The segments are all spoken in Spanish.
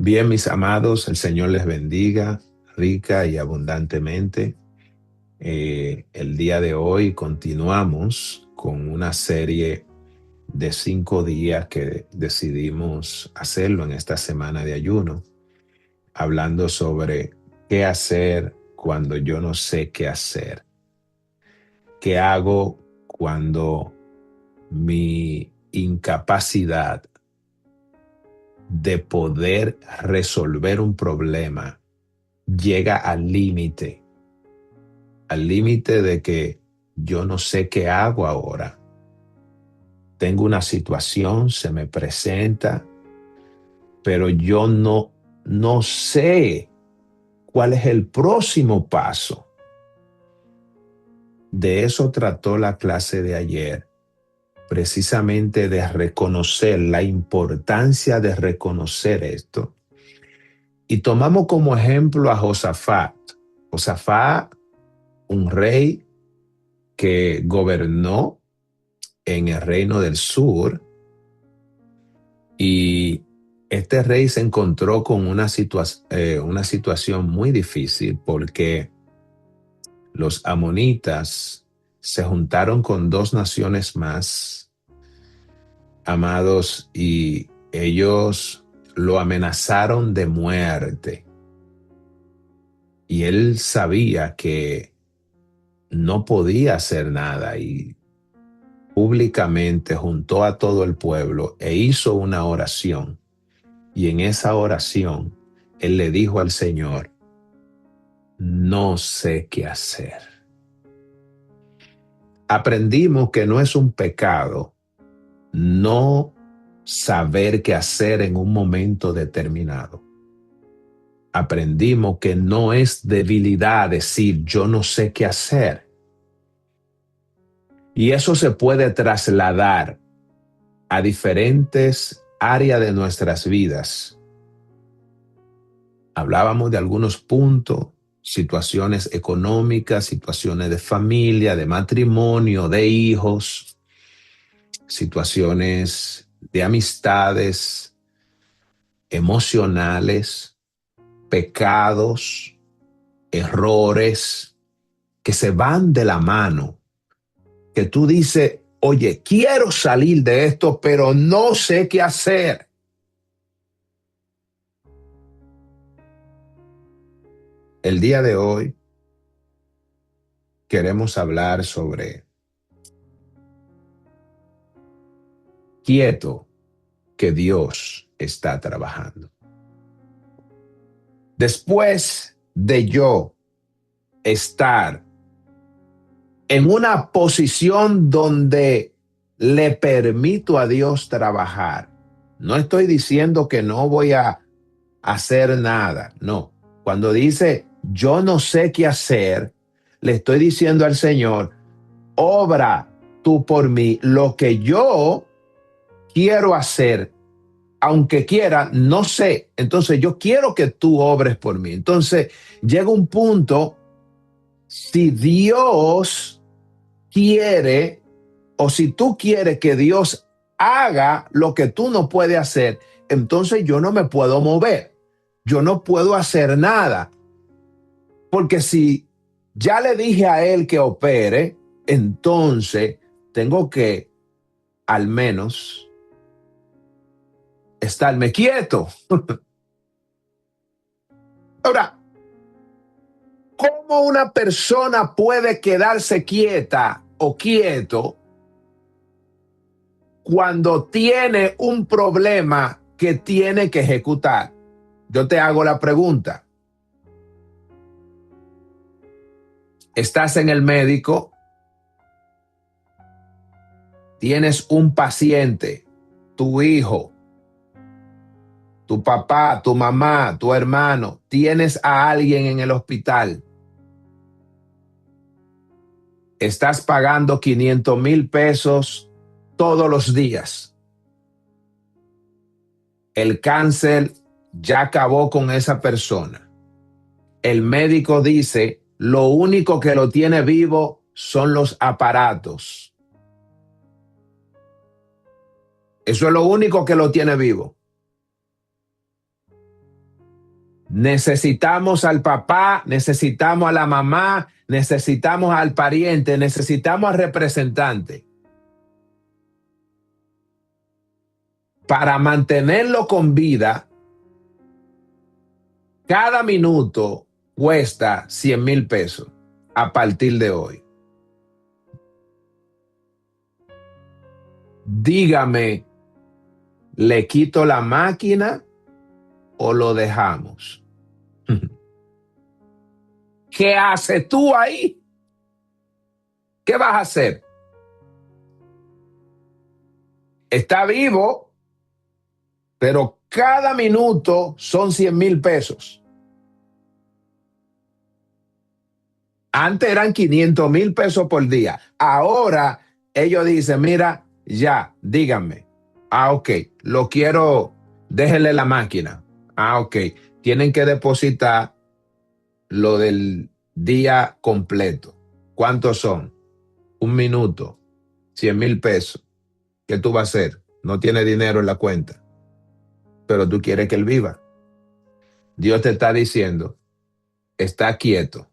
Bien, mis amados, el Señor les bendiga rica y abundantemente. El día de hoy continuamos con una serie de 5 días que decidimos hacerlo en esta semana de ayuno, hablando sobre qué hacer cuando yo no sé qué hacer. ¿Qué hago cuando mi incapacidad de poder resolver un problema llega al límite de que yo no sé qué hago ahora? Tengo una situación, se me presenta, pero yo no sé cuál es el próximo paso. De eso trató la clase de ayer, precisamente de reconocer la importancia de reconocer esto. Y tomamos como ejemplo a Josafat. Josafat, un rey que gobernó en el reino del sur, y este rey se encontró con una situación muy difícil porque los amonitas se juntaron con dos naciones más, amados, y ellos lo amenazaron de muerte. Y él sabía que no podía hacer nada y públicamente juntó a todo el pueblo e hizo una oración. Y en esa oración, él le dijo al Señor: no sé qué hacer. Aprendimos que no es un pecado no saber qué hacer en un momento determinado. Aprendimos que no es debilidad decir yo no sé qué hacer. Y eso se puede trasladar a diferentes áreas de nuestras vidas. Hablábamos de algunos puntos, situaciones económicas, situaciones de familia, de matrimonio, de hijos, situaciones de amistades, emocionales, pecados, errores que se van de la mano, que tú dices, oye, quiero salir de esto, pero no sé qué hacer. El día de hoy queremos hablar sobre quieto, que Dios está trabajando. Después de yo estar en una posición donde le permito a Dios trabajar, no estoy diciendo que no voy a hacer nada, no. Cuando dice yo no sé qué hacer, le estoy diciendo al Señor, obra tú por mí lo que yo quiero hacer, aunque quiera, no sé. Entonces yo quiero que tú obres por mí. Entonces llega un punto, si Dios quiere o si tú quieres que Dios haga lo que tú no puedes hacer, entonces yo no me puedo mover. Yo no puedo hacer nada. Porque si ya le dije a él que opere, entonces tengo que al menos estarme quieto. Ahora, ¿cómo una persona puede quedarse quieta o quieto cuando tiene un problema que tiene que ejecutar? Yo te hago la pregunta. Estás en el médico, tienes un paciente, tu hijo, tu papá, tu mamá, tu hermano, tienes a alguien en el hospital. Estás pagando 500,000 pesos todos los días. El cáncer ya acabó con esa persona. El médico dice, lo único que lo tiene vivo son los aparatos. Eso es lo único que lo tiene vivo. Necesitamos al papá, necesitamos a la mamá, necesitamos al pariente, necesitamos al representante. Para mantenerlo con vida, cada minuto cuesta 100,000 pesos a partir de hoy. Dígame, ¿le quito la máquina o lo dejamos? ¿Qué haces tú ahí? ¿Qué vas a hacer? Está vivo, pero cada minuto son 100,000 pesos. Antes eran 500,000 pesos por día. Ahora ellos dicen, mira, ya, díganme. Ok, lo quiero, déjenle la máquina. Ok, tienen que depositar lo del día completo. ¿Cuántos son? 1 minuto, 100,000 pesos. ¿Qué tú vas a hacer? No tiene dinero en la cuenta, pero tú quieres que él viva. Dios te está diciendo, está quieto.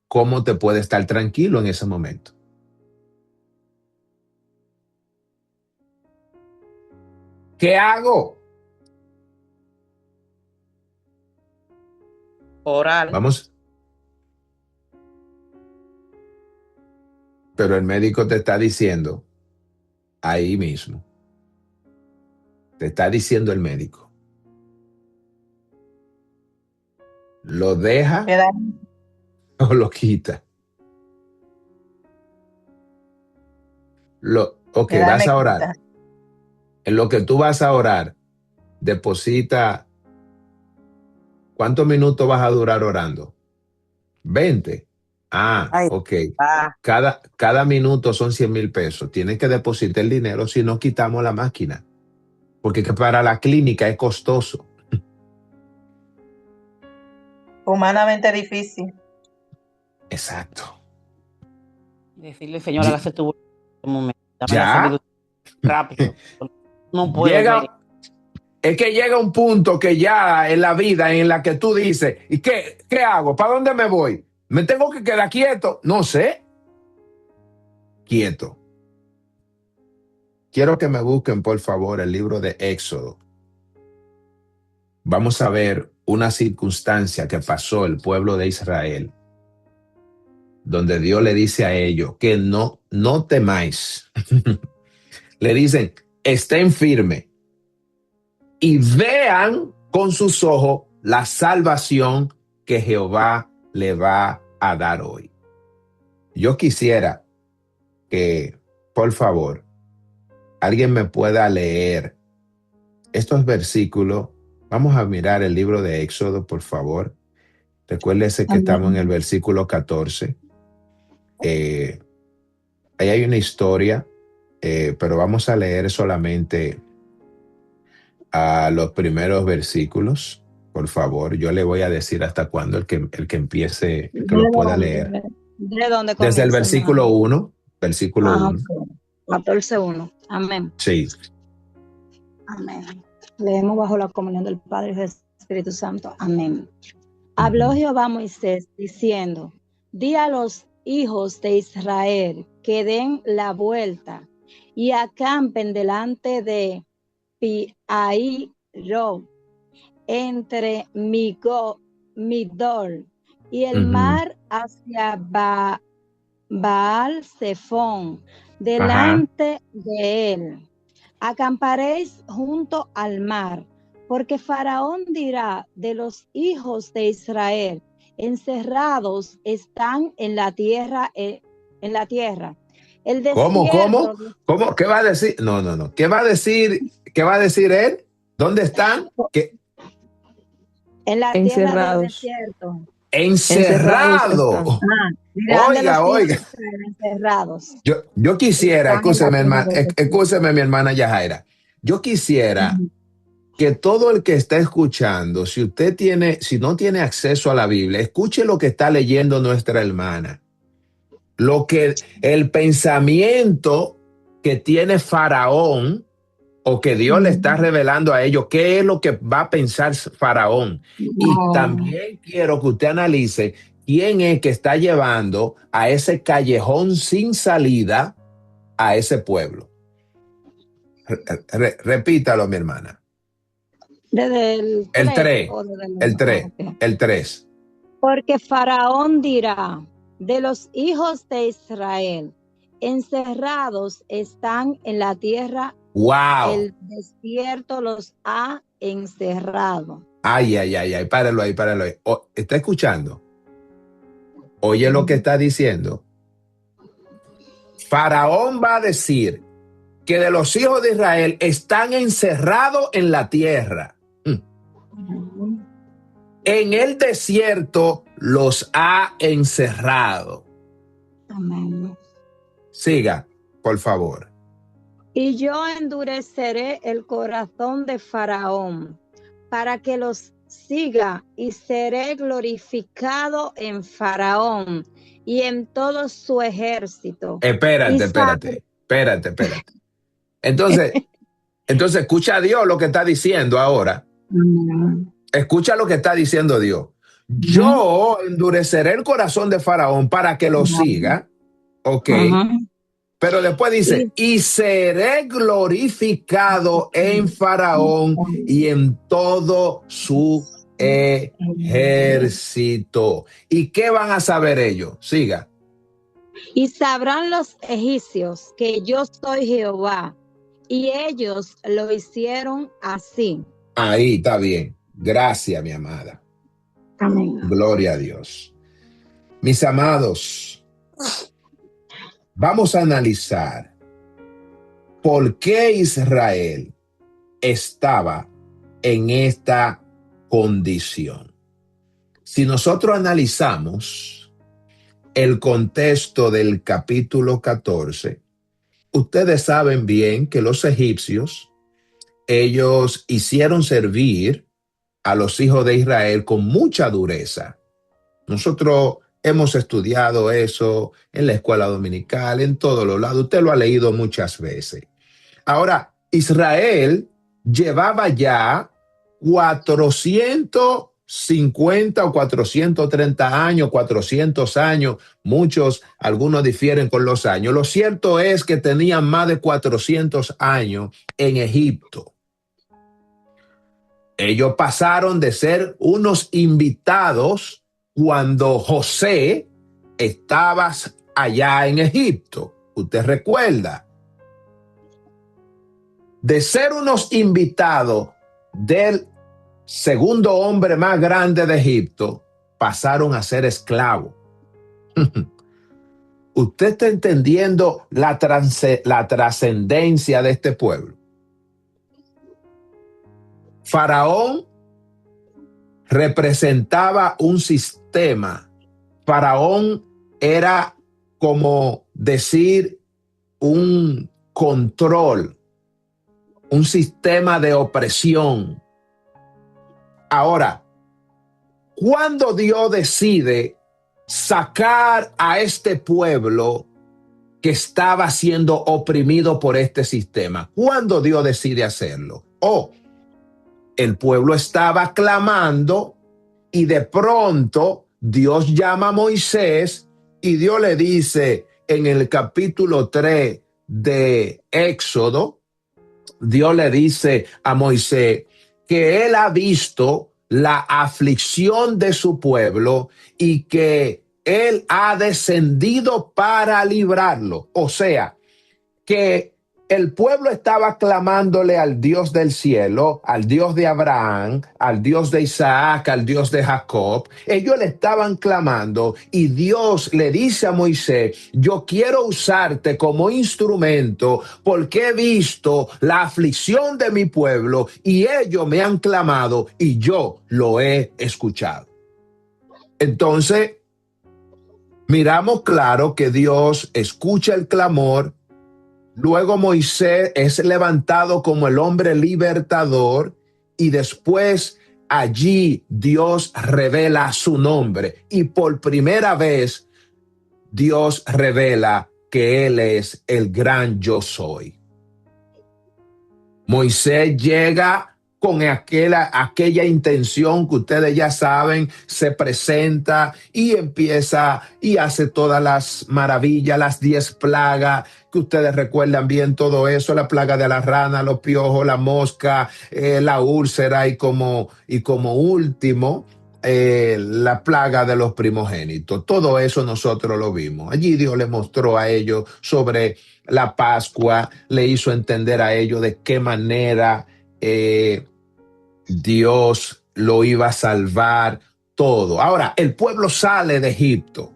¿Cómo te puede estar tranquilo en ese momento? ¿Qué hago? Orar. Vamos. Pero el médico te está diciendo ahí mismo. Te está diciendo el médico. ¿Lo deja o lo quita? Ok, vas a orar. En lo que tú vas a orar, deposita. ¿Cuántos minutos vas a durar orando? 20. Ay, Ok. Cada minuto son 100,000 pesos. Tienes que depositar el dinero si no quitamos la máquina. Porque para la clínica es costoso. humanamente difícil. Exacto. Decirle, Señor, hágase tu momento. Dame la ¿Ya? sabiduría rápido. No puedo ver. Es que llega un punto que ya en la vida en la que tú dices, ¿y qué hago? ¿Para dónde me voy? ¿Me tengo que quedar quieto? No sé. Quieto. Quiero que me busquen, por favor, el libro de Éxodo. Vamos a ver una circunstancia que pasó el pueblo de Israel, donde Dios le dice a ellos que no temáis. Le dicen, estén firmes y vean con sus ojos la salvación que Jehová le va a dar hoy. Yo quisiera que, por favor, alguien me pueda leer estos versículos. Vamos a mirar el libro de Éxodo, por favor. Recuérdese que estamos en el versículo 14. Ahí hay una historia, pero vamos a leer solamente a los primeros versículos. Por favor, yo le voy a decir hasta cuándo el que empiece, el que lo pueda leer. ¿De dónde comienza? Desde el versículo 1. Versículo 1. 14:1. Amén. Sí. Amén. Leemos bajo la comunión del Padre y del Espíritu Santo. Amén. Habló Jehová a Moisés diciendo, di a los hijos de Israel que den la vuelta y acampen delante de Pi-Ahirot, entre Migdol y el mar hacia Baal-Zephón, delante de él. Acamparéis junto al mar, porque Faraón dirá de los hijos de Israel, encerrados están en la tierra. El ¿Cómo? ¿Qué va a decir? No. ¿Qué va a decir él? ¿Dónde están? En la tierra del desierto. Encerrado. Oiga. Encerrados. Yo quisiera, escúcheme, mi hermana Yajaira. Yo quisiera que todo el que está escuchando, si no tiene acceso a la Biblia, escuche lo que está leyendo nuestra hermana. El pensamiento que tiene Faraón o que Dios le está revelando a ellos qué es lo que va a pensar Faraón. Y también quiero que usted analice quién es que está llevando a ese callejón sin salida a ese pueblo. Repítalo, mi hermana. Desde El 3, el 3, okay. el 3. Porque Faraón dirá, de los hijos de Israel, encerrados están en la tierra. Wow. El desierto los ha encerrado. Ay, páralo ahí. ¿Está escuchando? Oye lo que está diciendo. Faraón va a decir que de los hijos de Israel están encerrados en la tierra. En el desierto los ha encerrado. Amén. Siga, por favor. Y yo endureceré el corazón de Faraón para que los siga, y seré glorificado en Faraón y en todo su ejército. Espérate. Entonces, escucha a Dios lo que está diciendo ahora. Escucha lo que está diciendo Dios. Yo endureceré el corazón de Faraón para que lo siga. Ok. Pero después dice, y seré glorificado en Faraón y en todo su ejército. ¿Y qué van a saber ellos? Siga. Y sabrán los egipcios que yo soy Jehová, y ellos lo hicieron así. Ahí está bien. Gracias, mi amada. Amén. Gloria a Dios. Mis amados, vamos a analizar por qué Israel estaba en esta condición. Si nosotros analizamos el contexto del capítulo 14, ustedes saben bien que los egipcios, ellos hicieron servir a los hijos de Israel con mucha dureza. Nosotros hemos estudiado eso en la escuela dominical, en todos los lados. Usted lo ha leído muchas veces. Ahora, Israel llevaba ya 450 o 430 años, 400 años. Algunos difieren con los años. Lo cierto es que tenían más de 400 años en Egipto. Ellos pasaron de ser unos invitados cuando José estaba allá en Egipto. Usted recuerda. De ser unos invitados del segundo hombre más grande de Egipto, pasaron a ser esclavos. ¿Usted está entendiendo la trascendencia de este pueblo? Faraón representaba un sistema. Faraón era como decir un control, un sistema de opresión. Ahora, cuando Dios decide sacar a este pueblo que estaba siendo oprimido por este sistema, ¿cuándo Dios decide hacerlo? El pueblo estaba clamando y de pronto Dios llama a Moisés y Dios le dice en el capítulo 3 de Éxodo, Dios le dice a Moisés que él ha visto la aflicción de su pueblo y que él ha descendido para librarlo. O sea, que el pueblo estaba clamándole al Dios del cielo, al Dios de Abraham, al Dios de Isaac, al Dios de Jacob. Ellos le estaban clamando y Dios le dice a Moisés, yo quiero usarte como instrumento porque he visto la aflicción de mi pueblo y ellos me han clamado y yo lo he escuchado. Entonces, miramos claro que Dios escucha el clamor. Luego Moisés es levantado como el hombre libertador y después allí Dios revela su nombre y por primera vez Dios revela que Él es el gran yo soy. Moisés llega con aquella intención que ustedes ya saben, se presenta y empieza y hace todas las maravillas, las 10 plagas, que ustedes recuerdan bien todo eso, la plaga de la rana, los piojos, la mosca, la úlcera y como último, la plaga de los primogénitos. Todo eso nosotros lo vimos. Allí Dios le mostró a ellos sobre la Pascua, le hizo entender a ellos de qué manera Dios lo iba a salvar, todo. Ahora, el pueblo sale de Egipto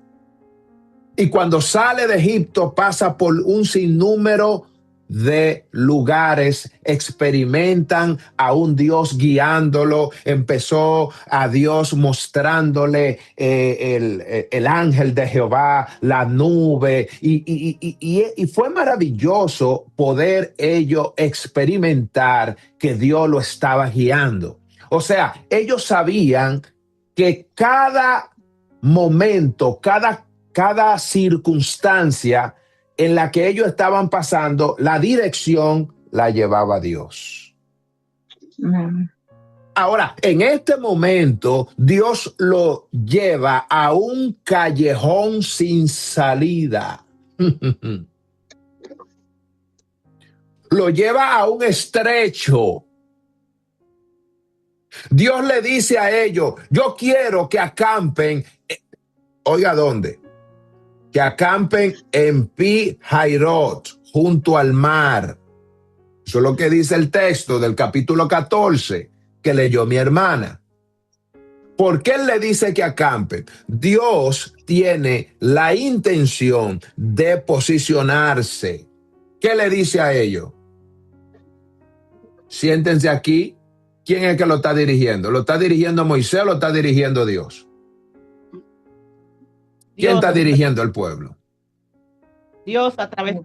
y cuando sale de Egipto pasa por un sinnúmero de lugares, experimentan a un Dios guiándolo, empezó a Dios mostrándole el ángel de Jehová, la nube, y fue maravilloso poder ellos experimentar que Dios lo estaba guiando. O sea, ellos sabían que cada momento, cada circunstancia en la que ellos estaban pasando, la dirección la llevaba Dios. Ahora, en este momento, Dios lo lleva a un callejón sin salida. Lo lleva a un estrecho. Dios le dice a ellos, yo quiero que acampen, oiga, ¿dónde? Que acampen en Pi Hairot, junto al mar. Eso es lo que dice el texto del capítulo 14 que leyó mi hermana. ¿Por qué él le dice que acampen? Dios tiene la intención de posicionarse. ¿Qué le dice a ellos? Siéntense aquí. ¿Quién es que lo está dirigiendo? ¿Lo está dirigiendo Moisés o lo está dirigiendo Dios? ¿Quién está dirigiendo al pueblo? Dios a través.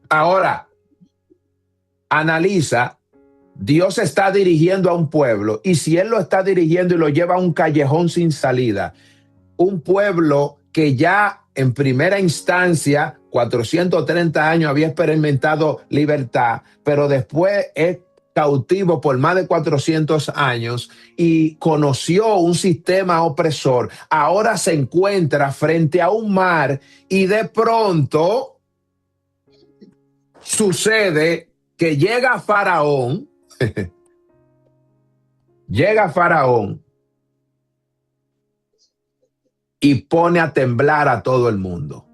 Ahora, analiza, Dios está dirigiendo a un pueblo y si Él lo está dirigiendo y lo lleva a un callejón sin salida, un pueblo que ya en primera instancia, 430 años había experimentado libertad, pero después es cautivo por más de 400 años y conoció un sistema opresor, ahora se encuentra frente a un mar y de pronto sucede que llega Faraón, y pone a temblar a todo el mundo.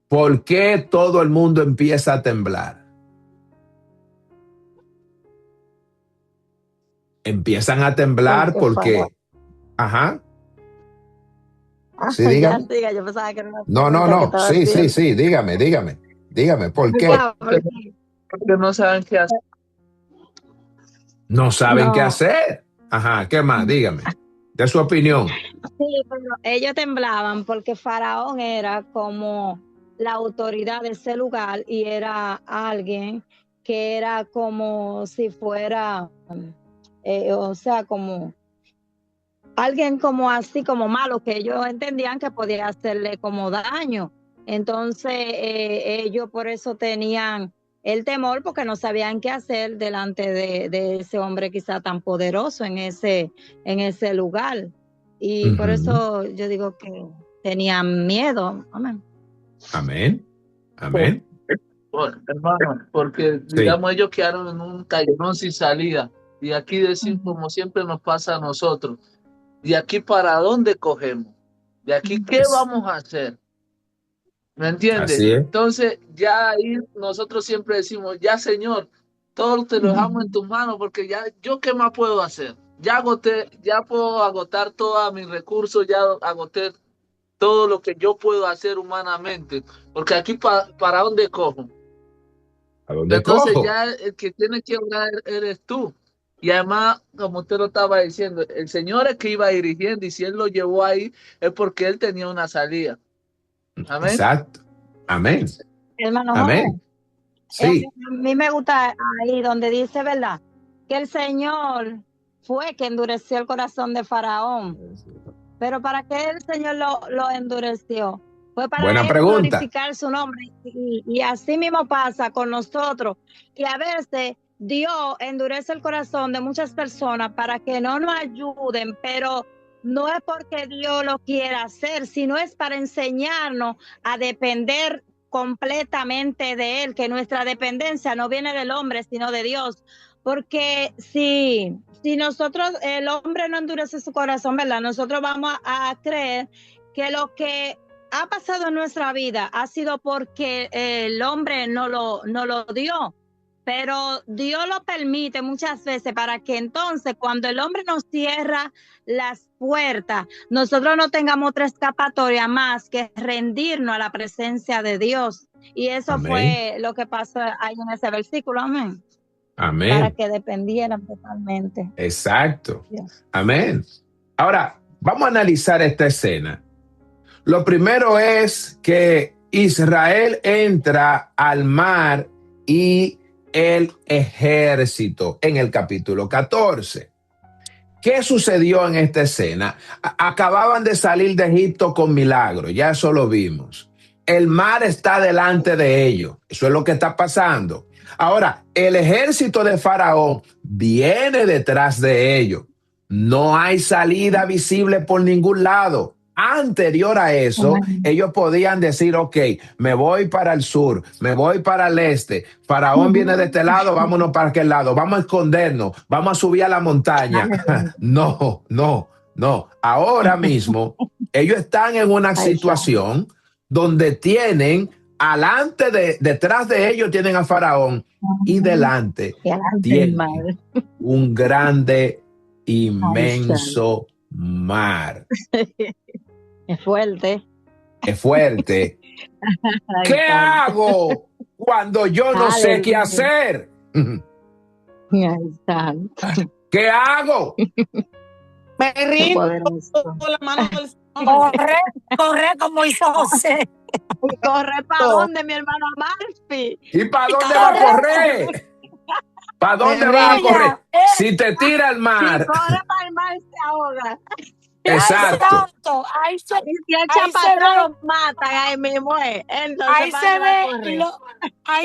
¿Por qué todo el mundo empieza a temblar? Empiezan a temblar porque ajá. Sí, dígame. Diga, yo pensaba que era una No. Sí, dígame. Dígame, ¿por qué? Porque no saben qué hacer. No saben qué hacer. Ajá, ¿qué más? Dígame. De su opinión. Sí, pero ellos temblaban porque Faraón era como la autoridad de ese lugar y era alguien que era como si fuera, o sea, como alguien como así, como malo, que ellos entendían que podía hacerle como daño. Entonces ellos por eso tenían el temor porque no sabían qué hacer delante de ese hombre quizá tan poderoso en ese lugar. Y por eso yo digo que tenían miedo. Amén. Amén. Bueno, hermano, porque digamos ellos quedaron en un callejón sin salida. Y aquí decir, como siempre nos pasa a nosotros, ¿de aquí para dónde cogemos? ¿De aquí qué vamos a hacer? ¿Me entiendes? Así es. Entonces ya ahí nosotros siempre decimos, ya Señor, todo te lo dejamos en tus manos porque ya yo qué más puedo hacer. Ya puedo agotar todos mis recursos, ya agoté todo lo que yo puedo hacer humanamente, porque aquí para dónde cojo. ¿A dónde Entonces cojo? ya el que tiene que orar eres tú. Y además, como usted lo estaba diciendo, el Señor es que iba dirigiendo y si Él lo llevó ahí es porque Él tenía una salida. Amén. Exacto. Amén. Hermano Amén. Jorge, Sí. a mí me gusta ahí donde dice, ¿verdad? Que el Señor fue que endureció el corazón de Faraón. Pero ¿para qué el Señor lo endureció? Fue para Buena él pregunta. glorificar su nombre. Y así mismo pasa con nosotros. Y a veces Dios endurece el corazón de muchas personas para que no nos ayuden, pero no es porque Dios lo quiera hacer, sino es para enseñarnos a depender completamente de Él, que nuestra dependencia no viene del hombre, sino de Dios. Porque si nosotros, el hombre no endurece su corazón, ¿verdad? Nosotros vamos a creer que lo que ha pasado en nuestra vida ha sido porque el hombre no lo dio. Pero Dios lo permite muchas veces para que entonces cuando el hombre nos cierra las puertas, nosotros no tengamos otra escapatoria más que rendirnos a la presencia de Dios. Y eso Amén. fue lo que pasó ahí en ese versículo. Amén. Amén. Para que dependieran totalmente. Exacto. Dios. Amén. Ahora, vamos a analizar esta escena. Lo primero es que Israel entra al mar y el ejército en el capítulo 14. ¿Qué sucedió en esta escena? Acababan de salir de Egipto con milagro, ya eso lo vimos. El mar está delante de ellos, eso es lo que está pasando. Ahora, el ejército de Faraón viene detrás de ellos. No hay salida visible por ningún lado. Anterior a eso, ellos podían decir, ok, me voy para el sur, me voy para el este, Faraón viene de este lado, vámonos para aquel lado, vamos a escondernos, vamos a subir a la montaña. No. Ahora mismo, ellos están en una situación donde tienen, detrás de ellos tienen a Faraón y delante tienen un grande, inmenso mar. Es fuerte. Es fuerte. ¿Qué hago cuando yo no sé qué hacer? ¿Qué hago? Me rindo con la mano del Señor. Corre como hizo José. ¿Y corre para dónde, mi hermano Marfi? ¿Y para dónde va a correr? ¿Para dónde va a correr? Si te tira al mar. Si corre para el mar, se ahoga. Exacto. Ahí se lo matan ahí mismo. Ahí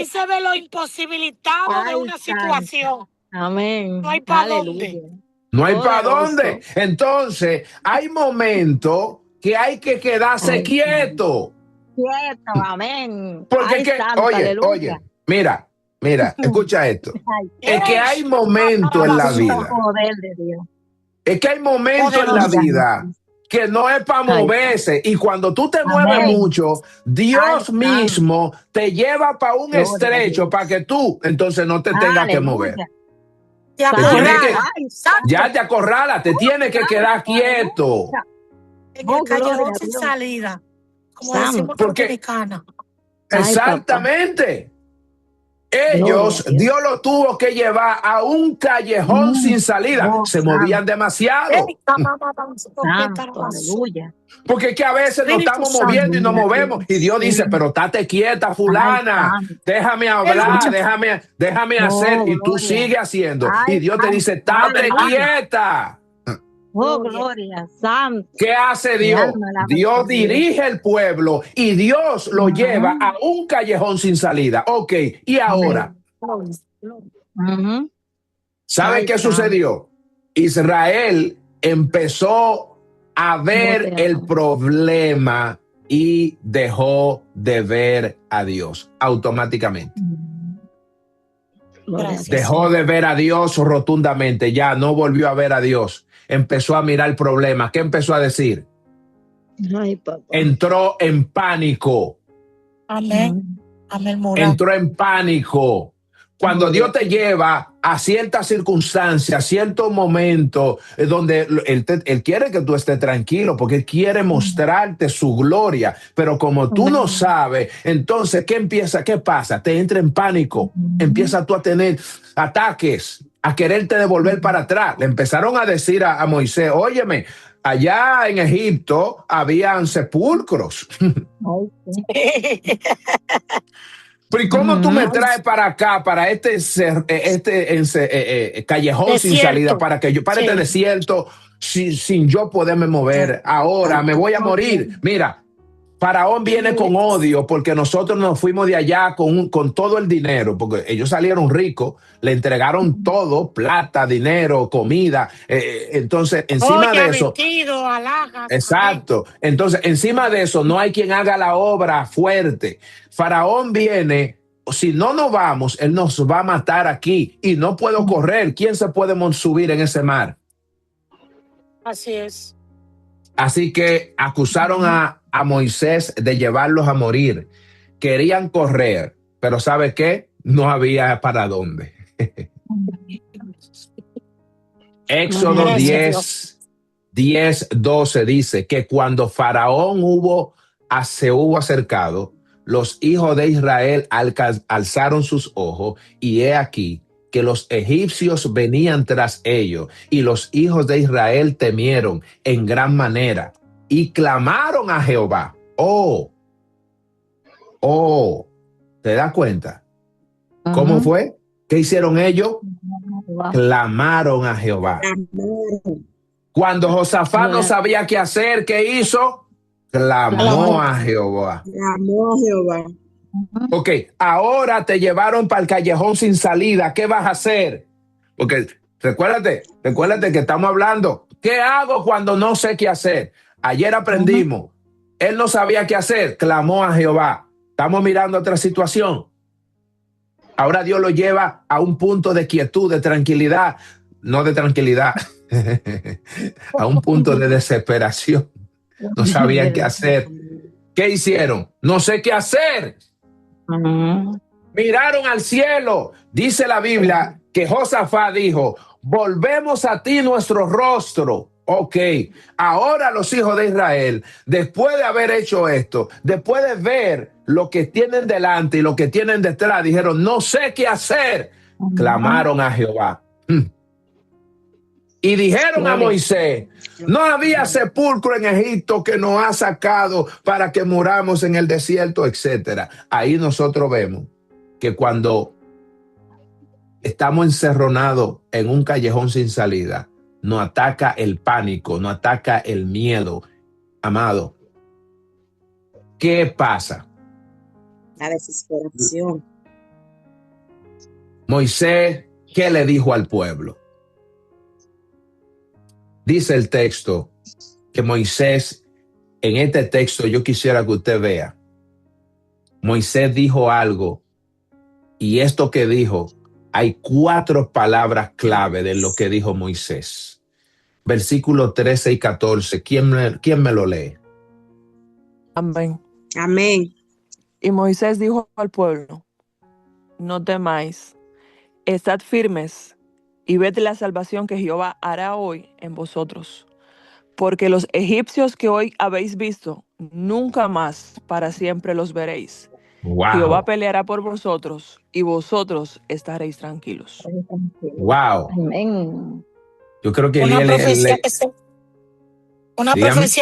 se ve lo imposibilitado de una situación. Amén. No hay para dónde. No hay para dónde. Entonces, hay momentos que hay que quedarse quieto. Quieto, amén. Porque oye, mira, escucha esto. Es que hay momentos en la vida. Es que hay momentos en la vida que no es para moverse. Y cuando tú te mueves mucho, Dios mismo te lleva para un estrecho para que tú entonces no te tengas que mover. Ya te acorrala, te tienes que quedar quieto. En el callejón sin salida, como decimos los dominicanos. Exactamente. Dios lo tuvo que llevar a un callejón sin salida. Se movían demasiado. Porque es que a veces nos estamos moviendo y nos movemos. Y Dios dice, pero estate quieta, fulana. Déjame hablar, déjame hacer. Y tú sigues haciendo. Y Dios te dice, estate quieta. Oh, gloria, santo. ¿Qué hace Dios? Dios dirige el pueblo y Dios lo lleva a un callejón sin salida. Ok, y ahora, ¿saben qué sucedió? Israel empezó a ver el problema y dejó de ver a Dios automáticamente. Dejó de ver a Dios rotundamente, ya no volvió a ver a Dios. Empezó a mirar el problema. ¿Qué empezó a decir? Ay, papá. Entró en pánico. Amén. Entró en pánico. Cuando Dios te lleva a ciertas circunstancias, a ciertos momentos donde él quiere que tú estés tranquilo porque Él quiere mostrarte su gloria. Pero como tú no sabes, entonces, ¿qué pasa? Te entra en pánico. Empiezas tú a tener ataques, a quererte devolver para atrás. Le empezaron a decir a Moisés, óyeme, allá en Egipto habían sepulcros. Pero ¿y cómo tú me traes para acá, para este callejón desierto, sin salida, para que yo pare este desierto sin yo poderme mover? Ahora me voy a morir. Mira, Faraón viene con odio porque nosotros nos fuimos de allá con todo el dinero, porque ellos salieron ricos, le entregaron todo, plata, dinero, comida. Entonces, encima de eso... vestido, alhajas. Exacto. Entonces, encima de eso, no hay quien haga la obra fuerte. Faraón viene, si no nos vamos, él nos va a matar aquí y no puedo correr. ¿Quién se puede subir en ese mar? Así es. Así que acusaron a Moisés de llevarlos a morir. Querían correr, pero ¿sabe qué? No había para dónde. Éxodo 10:12 dice que cuando Faraón se hubo acercado, los hijos de Israel alzaron sus ojos y he aquí que los egipcios venían tras ellos y los hijos de Israel temieron en gran manera y clamaron a Jehová. ¿Te das cuenta? ¿Cómo fue? ¿Qué hicieron ellos? Clamaron a Jehová. Cuando Josafat no sabía qué hacer, ¿qué hizo? Clamó a Jehová. Ok, ahora te llevaron para el callejón sin salida. ¿Qué vas a hacer? Porque recuérdate que estamos hablando. ¿Qué hago cuando no sé qué hacer? Ayer aprendimos. Él no sabía qué hacer. Clamó a Jehová. Estamos mirando otra situación. Ahora Dios lo lleva a un punto de quietud, de tranquilidad. No de tranquilidad. A un punto de desesperación. No sabían qué hacer. ¿Qué hicieron? No sé qué hacer. Miraron al cielo. Dice la Biblia que Josafat dijo: volvemos a ti nuestro rostro. Ok, ahora los hijos de Israel, después de haber hecho esto, después de ver lo que tienen delante y lo que tienen detrás, dijeron: no sé qué hacer. Clamaron a Jehová. Y dijeron a Moisés: no había sepulcro en Egipto que nos ha sacado para que muramos en el desierto, etcétera. Ahí nosotros vemos que cuando estamos encerronados en un callejón sin salida, nos ataca el pánico, nos ataca el miedo. Amado, ¿qué pasa? La desesperación. Moisés, ¿qué le dijo al pueblo? Dice el texto que Moisés, en este texto yo quisiera que usted vea, Moisés dijo algo, y esto que dijo, hay 4 palabras clave de lo que dijo Moisés. Versículos 13 y 14. ¿Quién me lo lee? Amén. Amén. Y Moisés dijo al pueblo: no temáis, estad firmes y ved la salvación que Jehová hará hoy en vosotros. Porque los egipcios que hoy habéis visto, nunca más para siempre los veréis. Wow. Jehová peleará por vosotros y vosotros estaréis tranquilos. Wow. Amén. Yo creo que una profecía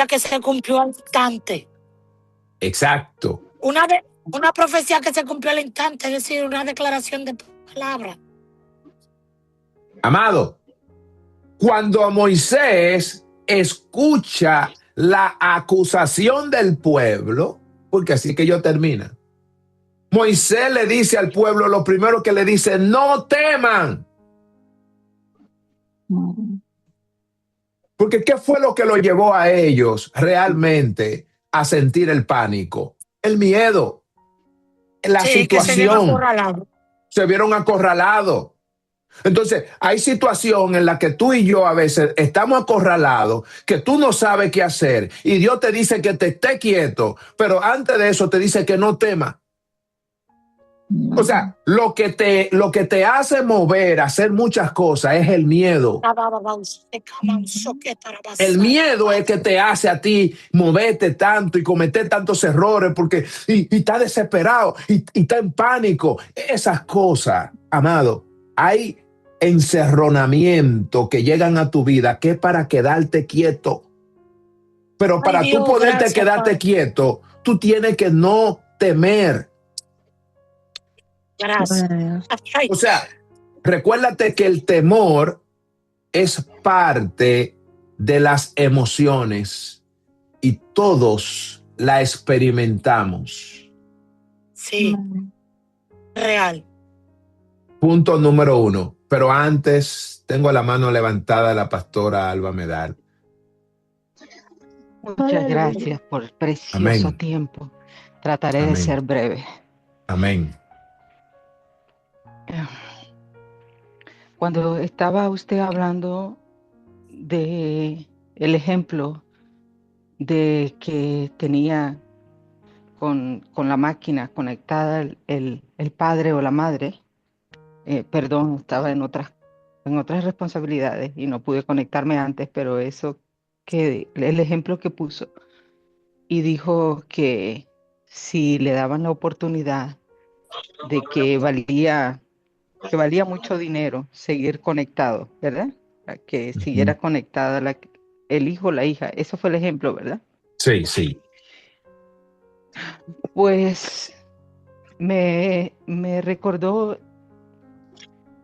que se cumplió al instante. Exacto. Una profecía que se cumplió al instante, es decir, una declaración de palabra. Amado, cuando Moisés escucha la acusación del pueblo, porque así que yo termina, Moisés le dice al pueblo, lo primero que le dice: no teman. Porque ¿qué fue lo que lo llevó a ellos realmente a sentir el pánico? El miedo, la situación. Se vieron acorralados. Entonces, hay situación en la que tú y yo a veces estamos acorralados, que tú no sabes qué hacer, y Dios te dice que te esté quieto, pero antes de eso te dice que no temas. O sea, lo que te hace mover, hacer muchas cosas, es el miedo. El miedo es que te hace a ti moverte tanto y cometer tantos errores porque y está desesperado y está en pánico. Esas cosas, amado, hay encerronamiento que llegan a tu vida que es para quedarte quieto. Pero para tú poderte quedarte quieto, tú tienes que no temer. Gracias. O sea, recuérdate que el temor es parte de las emociones y todos la experimentamos. Sí, real. Punto número 1. Pero antes, tengo la mano levantada de la pastora Alba Medal. Muchas gracias por el precioso Amén. tiempo. Trataré Amén. de ser breve. Amén. Cuando estaba usted hablando de el ejemplo de que tenía con la máquina conectada el padre o la madre, perdón, estaba en otras responsabilidades y no pude conectarme antes, pero eso que el ejemplo que puso y dijo que si le daban la oportunidad de que valía mucho dinero seguir conectado, ¿verdad? Que siguiera conectada el hijo o la hija. Eso fue el ejemplo, ¿verdad? Sí, sí. Pues me recordó,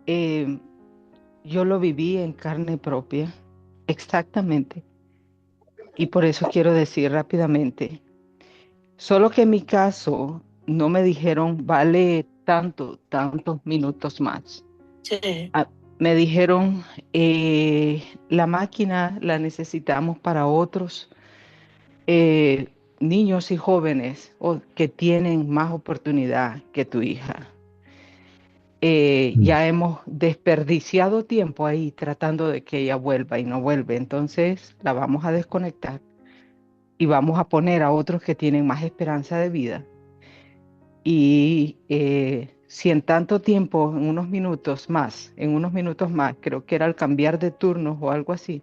yo lo viví en carne propia, exactamente. Y por eso quiero decir rápidamente, solo que en mi caso no me dijeron vale tantos minutos más. Sí. Me dijeron la máquina la necesitamos para otros niños y jóvenes que tienen más oportunidad que tu hija. Ya hemos desperdiciado tiempo ahí tratando de que ella vuelva y no vuelve, entonces la vamos a desconectar y vamos a poner a otros que tienen más esperanza de vida. Y si en tanto tiempo, en unos minutos más, creo que era al cambiar de turnos o algo así,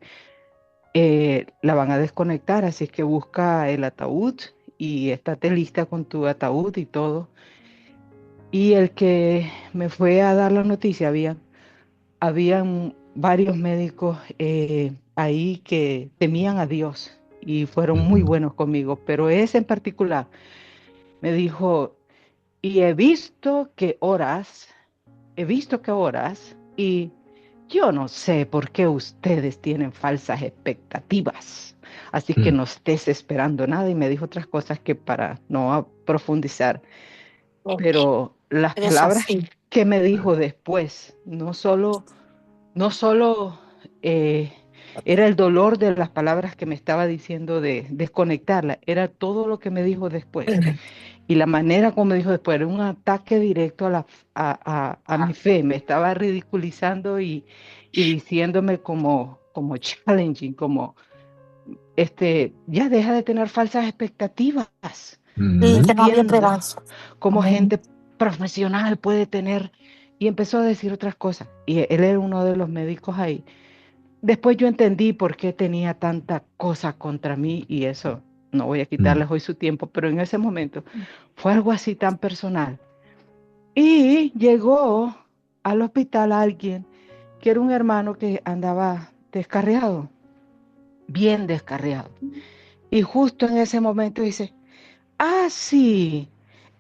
la van a desconectar, así que busca el ataúd y estate lista con tu ataúd y todo. Y el que me fue a dar la noticia, habían varios médicos ahí que temían a Dios y fueron muy buenos conmigo, pero ese en particular me dijo, y he visto que oras, y yo no sé por qué ustedes tienen falsas expectativas, así que no estés esperando nada, y me dijo otras cosas que para no profundizar, pero las palabras que me dijo después, no solo era el dolor de las palabras que me estaba diciendo de desconectarla, era todo lo que me dijo después. Y la manera como me dijo después era un ataque directo a mi fe. Me estaba ridiculizando y diciéndome como challenging, como ya deja de tener falsas expectativas. No entiendo cómo gente profesional puede tener. Y empezó a decir otras cosas. Y él era uno de los médicos ahí. Después yo entendí por qué tenía tanta cosa contra mí y eso. No voy a quitarles hoy su tiempo, pero en ese momento fue algo así tan personal. Y llegó al hospital alguien que era un hermano que andaba descarriado, bien descarriado. Y justo en ese momento dice, sí,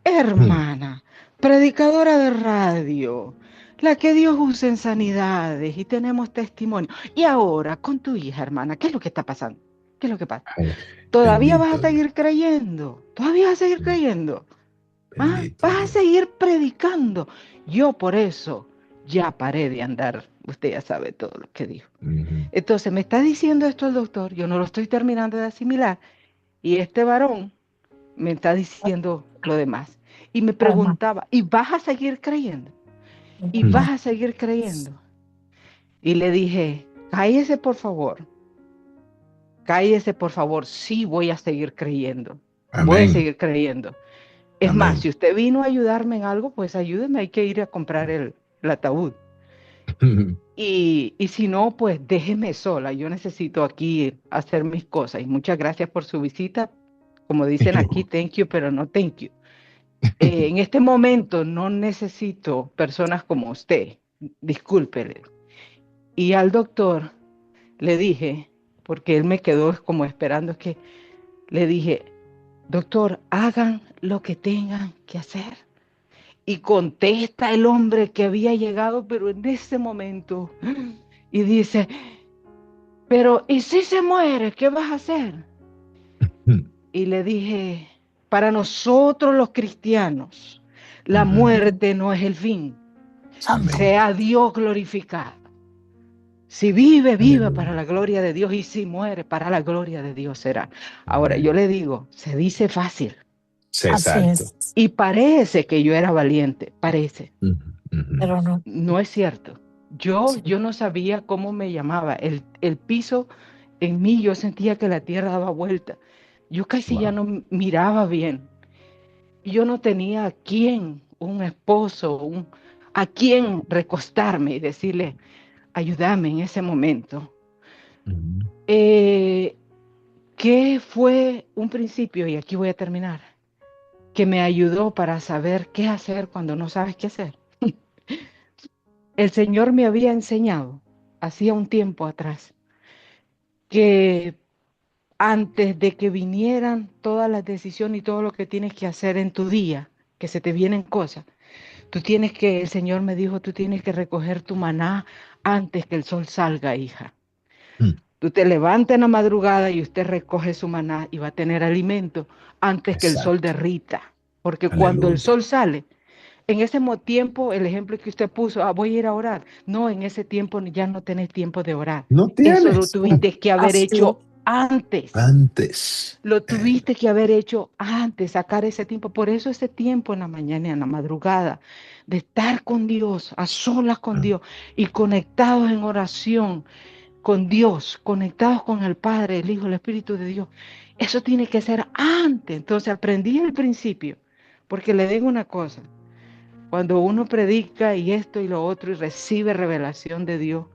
hermana, predicadora de radio, la que Dios usa en sanidades y tenemos testimonio. Y ahora con tu hija, hermana, ¿qué es lo que está pasando? ¿Qué es lo que pasa? ¿Todavía vas a seguir creyendo? ¿Todavía vas a seguir creyendo? ¿Vas a seguir predicando? Yo por eso ya paré de andar. Usted ya sabe todo lo que dijo. Entonces me está diciendo esto el doctor, yo no lo estoy terminando de asimilar, y este varón me está diciendo lo demás. Y me preguntaba, ¿y vas a seguir creyendo? ¿Y vas a seguir creyendo? Y le dije, cállese por favor, sí voy a seguir creyendo. Amén. Voy a seguir creyendo. Es Amén. Más, si usted vino a ayudarme en algo, pues ayúdeme, hay que ir a comprar el ataúd. Y si no, pues déjeme sola, yo necesito aquí hacer mis cosas. Y muchas gracias por su visita. Como dicen aquí, thank you, pero no thank you. En este momento no necesito personas como usted, discúlpele. Y al doctor le dije, porque él me quedó como esperando, que le dije, doctor, hagan lo que tengan que hacer. Y contesta el hombre que había llegado, pero en ese momento, y dice, pero ¿y si se muere? ¿Qué vas a hacer? Y le dije, Para nosotros los cristianos, la muerte no es el fin. Amén. Sea Dios glorificado. Si vive, viva para la gloria de Dios, y si muere, para la gloria de Dios será. Ahora, yo le digo, se dice fácil. Sí, exacto. Y parece que yo era valiente, parece. Pero no. No es cierto. Yo no sabía cómo me llamaba. El piso en mí, yo sentía que la tierra daba vuelta. Yo casi ya no miraba bien. Yo no tenía a quién, un esposo, a quién recostarme y decirle, ayúdame en ese momento. ¿Qué fue un principio? Y aquí voy a terminar. Que me ayudó para saber qué hacer cuando no sabes qué hacer. El Señor me había enseñado, hacía un tiempo atrás, que antes de que vinieran todas las decisiones y todo lo que tienes que hacer en tu día, que se te vienen cosas, el Señor me dijo, tú tienes que recoger tu maná antes que el sol salga, hija. Tú te levantas en la madrugada y usted recoge su maná y va a tener alimento antes que el sol derrita. Porque cuando el sol sale, en ese tiempo, el ejemplo que usted puso, voy a ir a orar. No, en ese tiempo ya no tenés tiempo de orar. No tienes. Eso lo tuviste que haber hecho antes. Lo tuviste que haber hecho antes, sacar ese tiempo. Por eso ese tiempo en la mañana, en la madrugada, de estar con Dios, a solas con Dios y conectados en oración con Dios, conectados con el Padre, el Hijo, el Espíritu de Dios. Eso tiene que ser antes. Entonces aprendí al principio, porque le digo una cosa. Cuando uno predica y esto y lo otro y recibe revelación de Dios,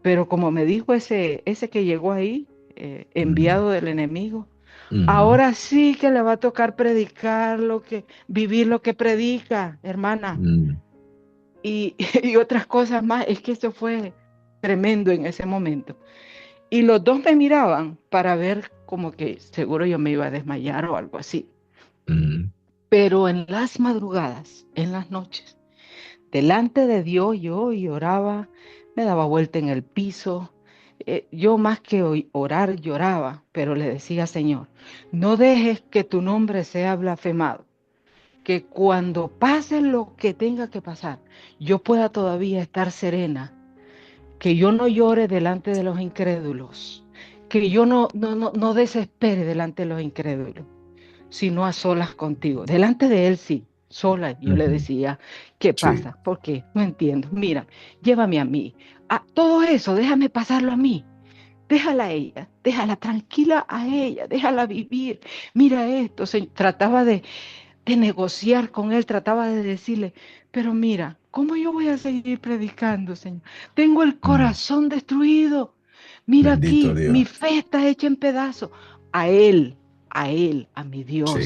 pero como me dijo ese que llegó ahí, enviado del enemigo, ahora sí que le va a tocar predicar vivir lo que predica, hermana. Y otras cosas más. Es que eso fue tremendo en ese momento. Y los dos me miraban para ver como que seguro yo me iba a desmayar o algo así. Pero en las madrugadas, en las noches, delante de Dios yo lloraba, me daba vuelta en el piso. Yo más que orar lloraba, pero le decía, Señor, no dejes que tu nombre sea blasfemado. Que cuando pase lo que tenga que pasar, yo pueda todavía estar serena. Que yo no llore delante de los incrédulos. Que yo no desespere delante de los incrédulos, sino a solas contigo. Delante de él sí, sola. Yo le decía, ¿qué pasa? ¿Por qué? No entiendo. Mira, llévame a mí. Todo eso, déjame pasarlo a mí. Déjala a ella, déjala tranquila a ella, déjala vivir. Mira esto. Trataba de negociar con él, trataba de decirle, pero mira, ¿cómo yo voy a seguir predicando, Señor? Tengo el corazón destruido. Mira bendito aquí, Dios. Mi fe está hecha en pedazos. A él, a mi Dios,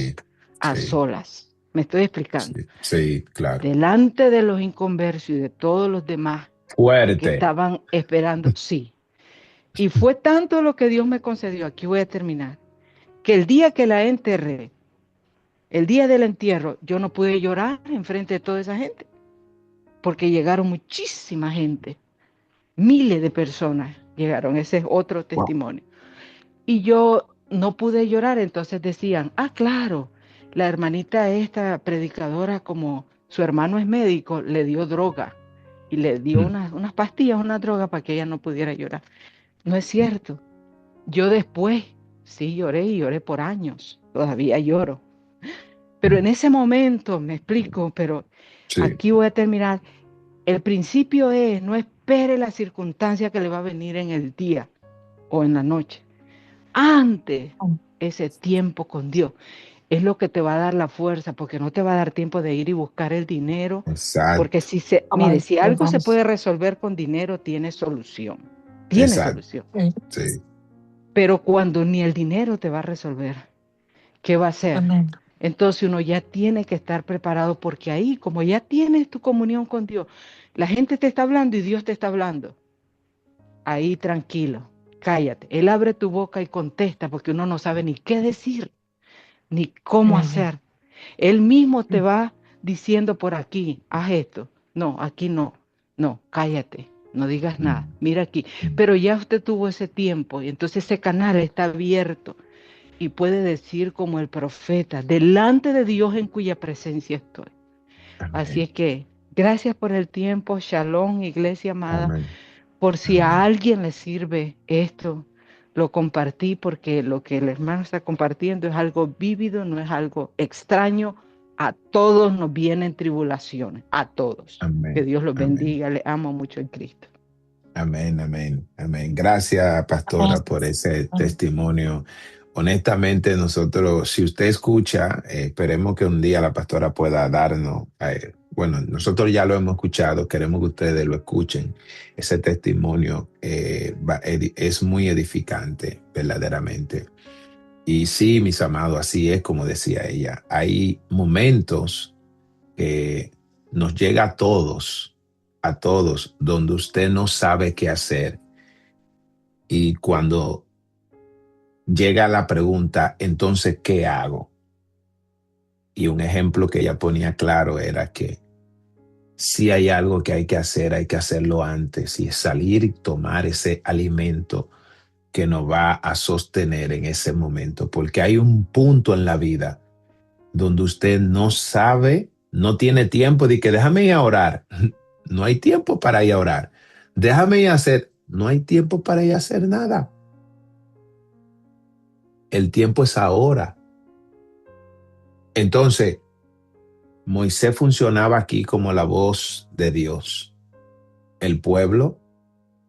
a solas. ¿Me estoy explicando? Sí, claro. Delante de los inconversos y de todos los demás que estaban esperando, sí. Y fue tanto lo que Dios me concedió, aquí voy a terminar, que el día que la enterré, el día del entierro, yo no pude llorar enfrente de toda esa gente, porque llegaron muchísima gente, miles de personas llegaron, ese es otro testimonio. Y yo no pude llorar, entonces decían, claro, la hermanita esta predicadora, como su hermano es médico, le dio droga, y le dio unas pastillas, una droga para que ella no pudiera llorar. No es cierto. Yo después, sí lloré y lloré por años, todavía lloro. Pero en ese momento, me explico, pero aquí voy a terminar. El principio es, no espere la circunstancia que le va a venir en el día o en la noche. Antes, ese tiempo con Dios es lo que te va a dar la fuerza, porque no te va a dar tiempo de ir y buscar el dinero. Exacto. Porque mire, si algo se puede resolver con dinero, tiene solución. Tiene solución. Sí. Pero cuando ni el dinero te va a resolver, ¿qué va a hacer? Amén. Entonces uno ya tiene que estar preparado, porque ahí, como ya tienes tu comunión con Dios, la gente te está hablando y Dios te está hablando. Ahí tranquilo, cállate. Él abre tu boca y contesta, porque uno no sabe ni qué decir, ni cómo hacer. Él mismo te va diciendo por aquí, haz esto. No, aquí no. No, cállate, no digas nada. Mira aquí. Pero ya usted tuvo ese tiempo y entonces ese canal está abierto. y puede decir como el profeta, delante de Dios en cuya presencia estoy. Así es que gracias por el tiempo. Shalom, iglesia amada. Amén. Por si Amén. a alguien le sirve esto, lo compartí porque lo que el hermano está compartiendo es algo vívido, no es algo extraño. A todos nos vienen tribulaciones, a todos. Amén. Que Dios los Amén. bendiga. Le amo mucho en Cristo. Amén, amén, amén. Gracias, pastora, por ese testimonio. Honestamente, nosotros, si usted escucha, esperemos que un día la pastora pueda darnos, bueno, nosotros ya lo hemos escuchado, queremos que ustedes lo escuchen. Ese testimonio es muy edificante, verdaderamente. Y sí, mis amados, así es como decía ella. Hay momentos que nos llega a todos, donde usted no sabe qué hacer. Y cuando llega la pregunta, entonces, ¿qué hago? Y un ejemplo que ella ponía claro era que si hay algo que hay que hacer, hay que hacerlo antes y salir y tomar ese alimento que nos va a sostener en ese momento, porque hay un punto en la vida donde usted no sabe, no tiene tiempo de que déjame ir a orar. No hay tiempo para ir a orar. Déjame ir a hacer. No hay tiempo para ir a hacer nada. El tiempo es ahora. Entonces, Moisés funcionaba aquí como la voz de Dios. El pueblo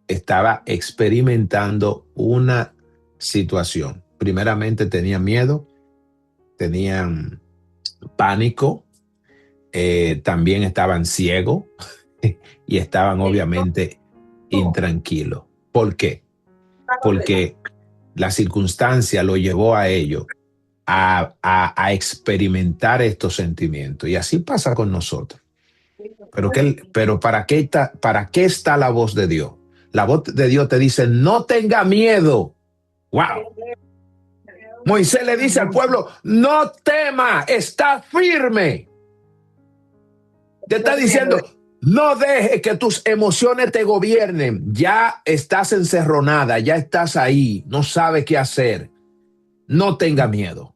estaba experimentando una situación. Primeramente tenían miedo, tenían pánico, también estaban ciegos y estaban obviamente intranquilos. ¿Por qué? Porque la circunstancia lo llevó a ellos a experimentar estos sentimientos. Y así pasa con nosotros. Pero ¿para qué está la voz de Dios? La voz de Dios te dice, no tenga miedo. ¡Wow! Moisés le dice al pueblo, no tema, está firme. Te está diciendo, no dejes que tus emociones te gobiernen. Ya estás encerronada, ya estás ahí, no sabes qué hacer. No tenga miedo.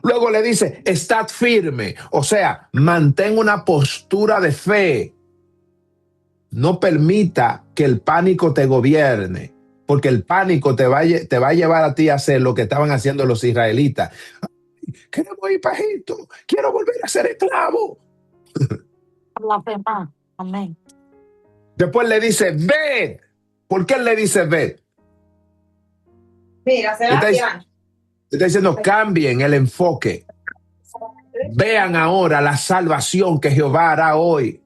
Luego le dice, estad firme. O sea, mantén una postura de fe. No permita que el pánico te gobierne, porque el pánico te va a llevar a ti a hacer lo que estaban haciendo los israelitas. Queremos ir para Egipto. Quiero volver a ser esclavo. Amén. Después le dice, ve. ¿Por qué él le dice ve? Mira, Sebastián. Está diciendo, cambien el enfoque. Vean ahora la salvación que Jehová hará hoy.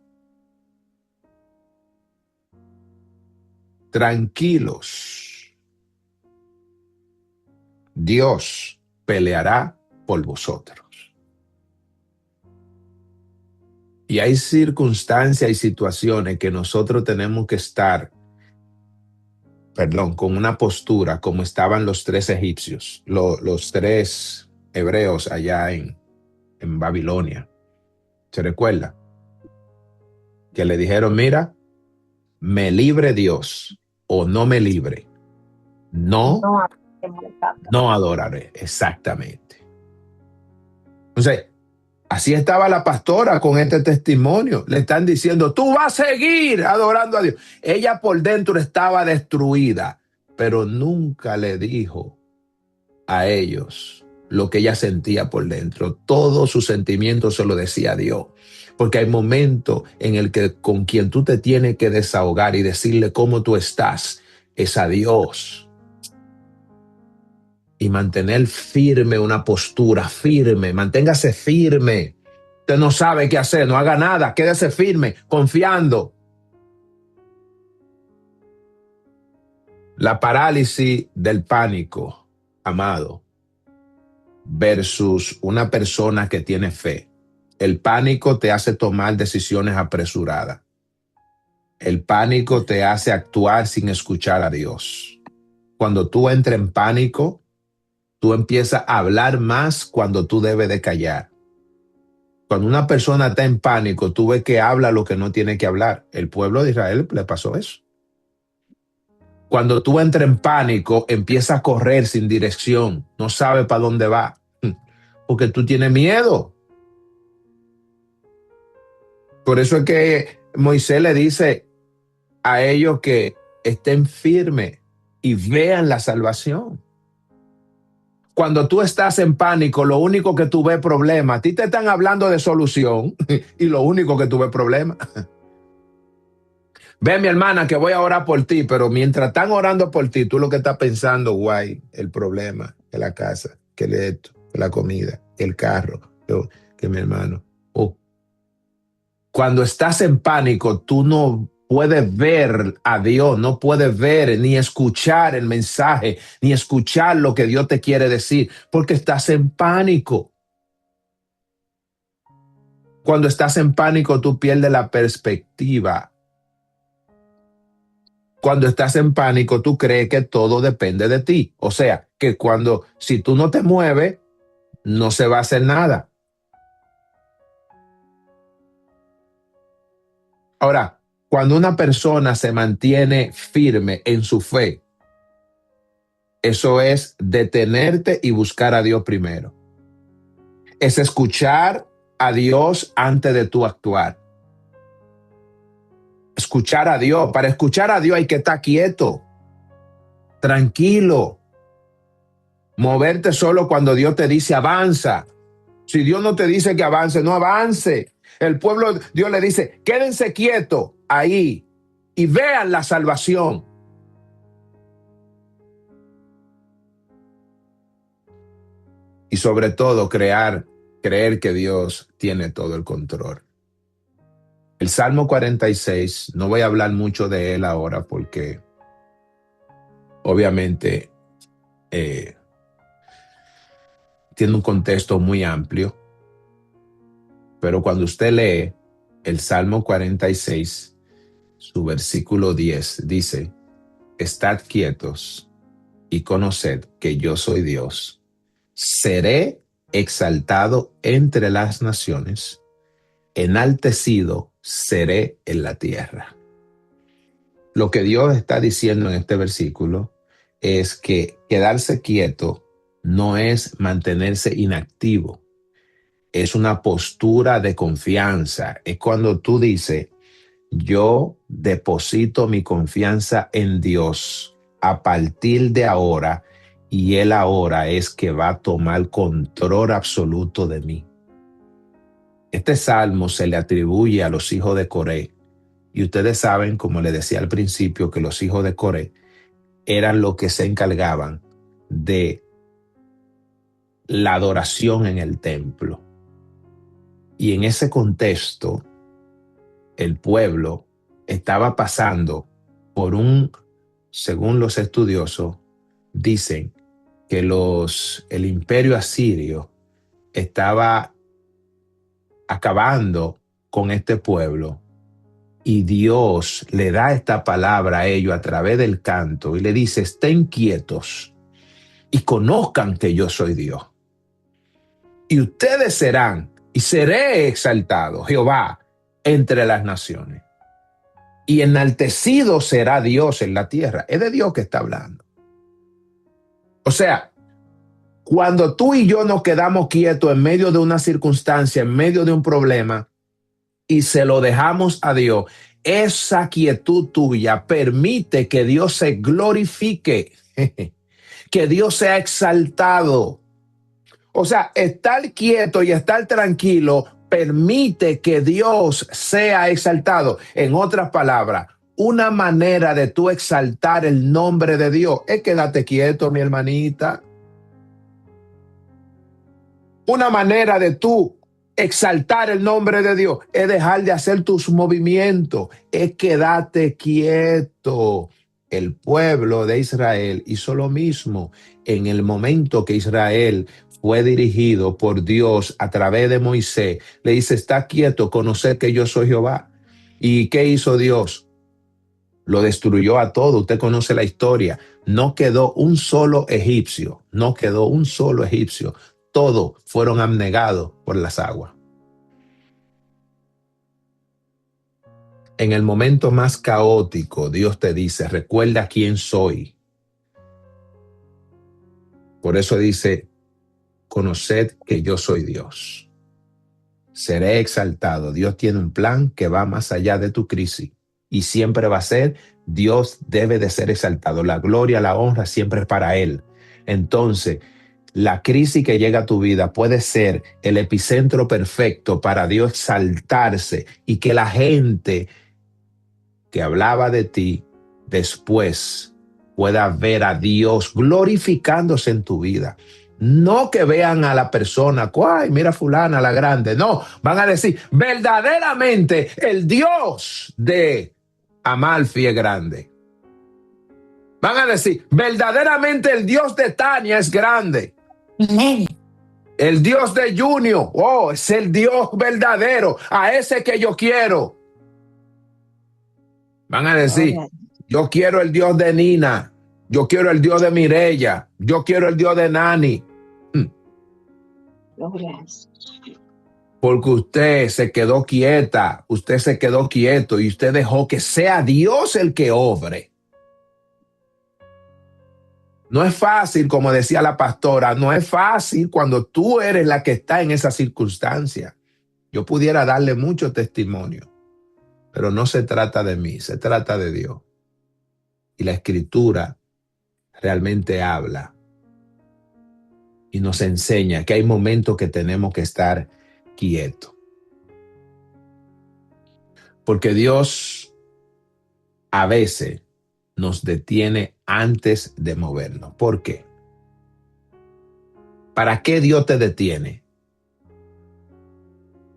Tranquilos. Dios peleará por vosotros. Y hay circunstancias y situaciones que nosotros tenemos que estar, con una postura como estaban los 3 egipcios, los 3 hebreos allá en Babilonia. ¿Se recuerda? Que le dijeron, mira, me libre Dios o no me libre. No adoraré. Exactamente. Entonces, así estaba la pastora con este testimonio. Le están diciendo, tú vas a seguir adorando a Dios. Ella por dentro estaba destruida, pero nunca le dijo a ellos lo que ella sentía por dentro. Todos sus sentimientos se lo decía a Dios. Porque hay momentos en el que con quien tú te tienes que desahogar y decirle cómo tú estás es a Dios. Y mantener firme una postura, firme, manténgase firme. Usted no sabe qué hacer, no haga nada, quédese firme, confiando. La parálisis del pánico, amado, versus una persona que tiene fe. El pánico te hace tomar decisiones apresuradas. El pánico te hace actuar sin escuchar a Dios. Cuando tú entras en pánico, tú empiezas a hablar más cuando tú debes de callar. Cuando una persona está en pánico, tú ves que habla lo que no tiene que hablar. El pueblo de Israel le pasó eso. Cuando tú entras en pánico, empiezas a correr sin dirección, no sabes para dónde va, porque tú tienes miedo. Por eso es que Moisés le dice a ellos que estén firmes y vean la salvación. Cuando tú estás en pánico, lo único que tú ves es problema. A ti te están hablando de solución y lo único que tú ves es problema. Ve, mi hermana, que voy a orar por ti, pero mientras están orando por ti, tú lo que estás pensando, guay, el problema, que la casa, que esto, que la comida, que el carro, que mi hermano. Cuando estás en pánico, tú no puedes ver a Dios, no puedes ver ni escuchar el mensaje, ni escuchar lo que Dios te quiere decir, porque estás en pánico. Cuando estás en pánico, tú pierdes la perspectiva. Cuando estás en pánico, tú crees que todo depende de ti. O sea, que si tú no te mueves, no se va a hacer nada. Ahora, cuando una persona se mantiene firme en su fe, eso es detenerte y buscar a Dios primero. Es escuchar a Dios antes de tú actuar. Escuchar a Dios. Para escuchar a Dios hay que estar quieto, tranquilo. Moverte solo cuando Dios te dice avanza. Si Dios no te dice que avance, no avance. El pueblo, Dios le dice, quédense quietos ahí y vean la salvación. Y sobre todo creer que Dios tiene todo el control. El Salmo 46, no voy a hablar mucho de él ahora porque obviamente tiene un contexto muy amplio. Pero cuando usted lee el Salmo 46, su versículo 10 dice, estad quietos y conoced que yo soy Dios. Seré exaltado entre las naciones, enaltecido seré en la tierra. Lo que Dios está diciendo en este versículo es que quedarse quieto no es mantenerse inactivo. Es una postura de confianza. Es cuando tú dices, yo deposito mi confianza en Dios a partir de ahora y Él ahora es que va a tomar control absoluto de mí. Este salmo se le atribuye a los hijos de Coré. Y ustedes saben, como les decía al principio, que los hijos de Coré eran los que se encargaban de la adoración en el templo. Y en ese contexto, el pueblo estaba pasando por según los estudiosos, dicen que el imperio asirio estaba acabando con este pueblo y Dios le da esta palabra a ellos a través del canto y le dice, estén quietos y conozcan que yo soy Dios. Y ustedes serán y seré exaltado, Jehová, entre las naciones. Y enaltecido será Dios en la tierra. Es de Dios que está hablando. O sea, cuando tú y yo nos quedamos quietos en medio de una circunstancia, en medio de un problema, y se lo dejamos a Dios, esa quietud tuya permite que Dios se glorifique, que Dios sea exaltado. O sea, estar quieto y estar tranquilo permite que Dios sea exaltado. En otras palabras, una manera de tú exaltar el nombre de Dios es quédate quieto, mi hermanita. Una manera de tú exaltar el nombre de Dios es dejar de hacer tus movimientos, es quédate quieto. El pueblo de Israel hizo lo mismo en el momento que Israel fue dirigido por Dios a través de Moisés. Le dice, está quieto, conocer que yo soy Jehová. ¿Y qué hizo Dios? Lo destruyó a todo. Usted conoce la historia. No quedó un solo egipcio. No quedó un solo egipcio. Todos fueron abnegados por las aguas. En el momento más caótico, Dios te dice, recuerda quién soy. Por eso dice, conoced que yo soy Dios. Seré exaltado. Dios tiene un plan que va más allá de tu crisis y siempre va a ser, Dios debe de ser exaltado. La gloria, la honra siempre es para Él. Entonces, la crisis que llega a tu vida puede ser el epicentro perfecto para Dios exaltarse y que la gente que hablaba de ti después pueda ver a Dios glorificándose en tu vida. No que vean a la persona, ¡ay, mira fulana la grande! No, van a decir, verdaderamente el Dios de Amalfi es grande. Van a decir, verdaderamente el Dios de Tania es grande. El Dios de Junior, oh, es el Dios verdadero, a ese que yo quiero. Van a decir, yo quiero el Dios de Nina, yo quiero el Dios de Mireya, yo quiero el Dios de Nani. Porque usted se quedó quieta, usted se quedó quieto y usted dejó que sea Dios el que obre. No es fácil, como decía la pastora, no es fácil cuando tú eres la que está en esa circunstancia. Yo pudiera darle mucho testimonio, pero no se trata de mí, se trata de Dios. Y la Escritura realmente habla y nos enseña que hay momentos que tenemos que estar quietos. Porque Dios a veces nos detiene antes de movernos. ¿Por qué? ¿Para qué Dios te detiene?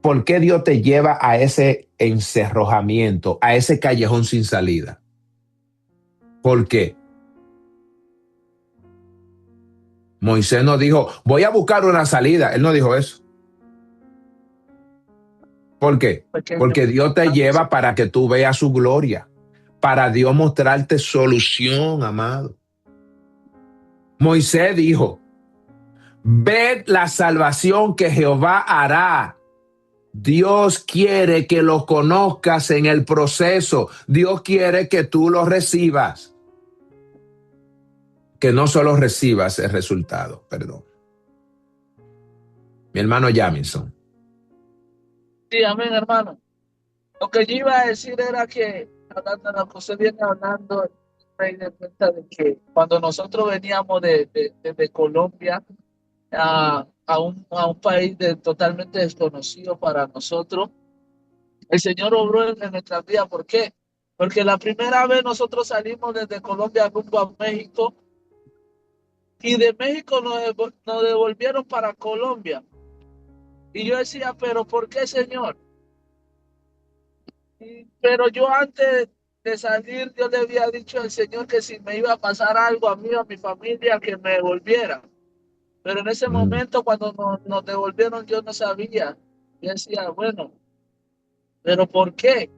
¿Por qué Dios te lleva a ese encerrojamiento, a ese callejón sin salida? ¿Por qué? Moisés no dijo, voy a buscar una salida. Él no dijo eso. ¿Por qué? Porque Dios te lleva para que tú veas su gloria, para Dios mostrarte solución, amado. Moisés dijo, ved la salvación que Jehová hará. Dios quiere que lo conozcas en el proceso. Dios quiere que tú lo recibas. Que no solo recibas el resultado, perdón. Mi hermano Jamison. Sí, amén, hermano. Lo que yo iba a decir era que, hablando de lo que usted viene hablando, me di cuenta de que cuando nosotros veníamos de Colombia a un país totalmente desconocido para nosotros, el Señor obró en nuestras vidas. ¿Por qué? Porque la primera vez nosotros salimos desde Colombia rumbo a México y de México nos devolvieron para Colombia. Y yo decía, pero ¿por qué, Señor? Pero yo antes de salir, yo le había dicho al Señor que si me iba a pasar algo a mí o a mi familia, que me devolviera. Pero en ese momento, cuando nos devolvieron, yo no sabía. Yo decía, bueno, ¿pero por qué?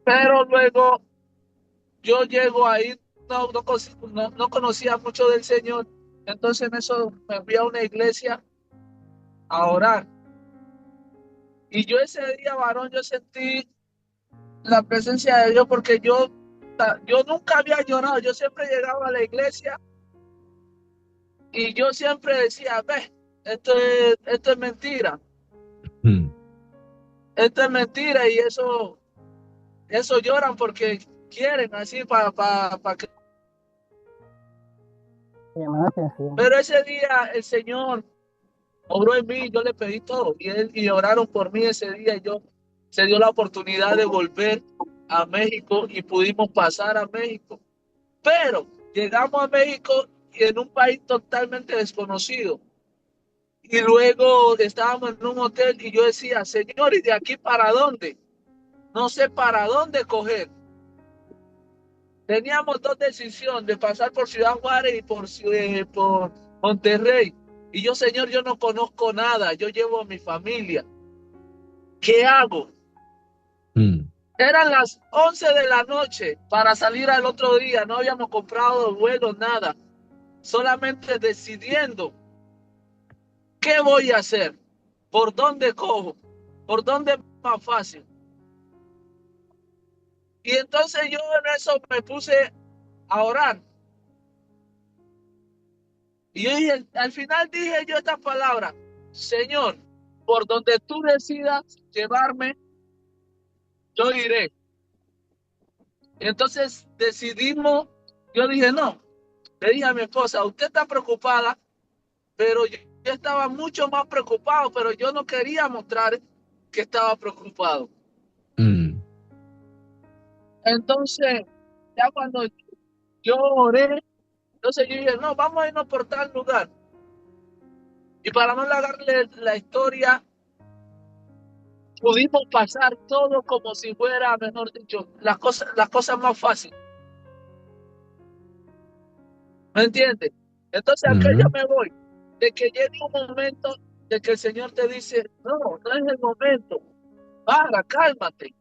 Pero luego yo llego ahí, no conocía mucho del Señor. Entonces en eso me fui a una iglesia a orar. Y yo ese día, varón, yo sentí la presencia de Dios porque yo nunca había llorado. Yo siempre llegaba a la iglesia y yo siempre decía, ve, esto es mentira. Esto es mentira y eso lloran porque quieren así para que... Pero ese día el Señor obró en mí, yo le pedí todo y oraron por mí ese día. Se dio la oportunidad de volver a México y pudimos pasar a México. Pero llegamos a México en un país totalmente desconocido. Y luego estábamos en un hotel y yo decía, Señor, ¿y de aquí para dónde? No sé para dónde coger. Teníamos dos decisiones, de pasar por Ciudad Juárez y por Monterrey. Y yo, Señor, yo no conozco nada, yo llevo a mi familia. ¿Qué hago? Eran las 11 de la noche para salir al otro día. No habíamos comprado vuelo, nada. Solamente decidiendo qué voy a hacer, por dónde cojo, por dónde es más fácil. Y entonces yo en eso me puse a orar. Y yo dije, al final dije yo esta palabra: Señor, por donde tú decidas llevarme, yo iré. Y entonces decidimos, yo dije, no, le dije a mi esposa, usted está preocupada, pero yo estaba mucho más preocupado, pero yo no quería mostrar que estaba preocupado. Entonces, ya cuando yo oré, entonces yo dije, no, vamos a irnos por tal lugar. Y para no alargarle la historia, pudimos pasar todo como si fuera, mejor dicho, las cosas más fáciles. ¿Me entiendes? Entonces acá yo me voy, de que llegue un momento de que el Señor te dice, no, no es el momento, cálmate,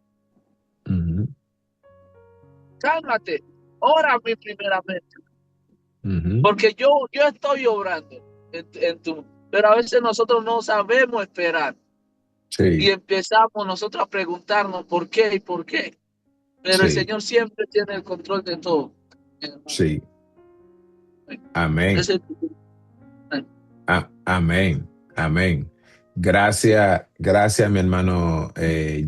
cálmate, órame primeramente, porque yo estoy obrando en tu, pero a veces nosotros no sabemos esperar. Sí. Y empezamos nosotros a preguntarnos por qué y por qué. Pero Sí. el Señor siempre tiene el control de todo. Sí. Amén. Amén. Amén. Gracias, mi hermano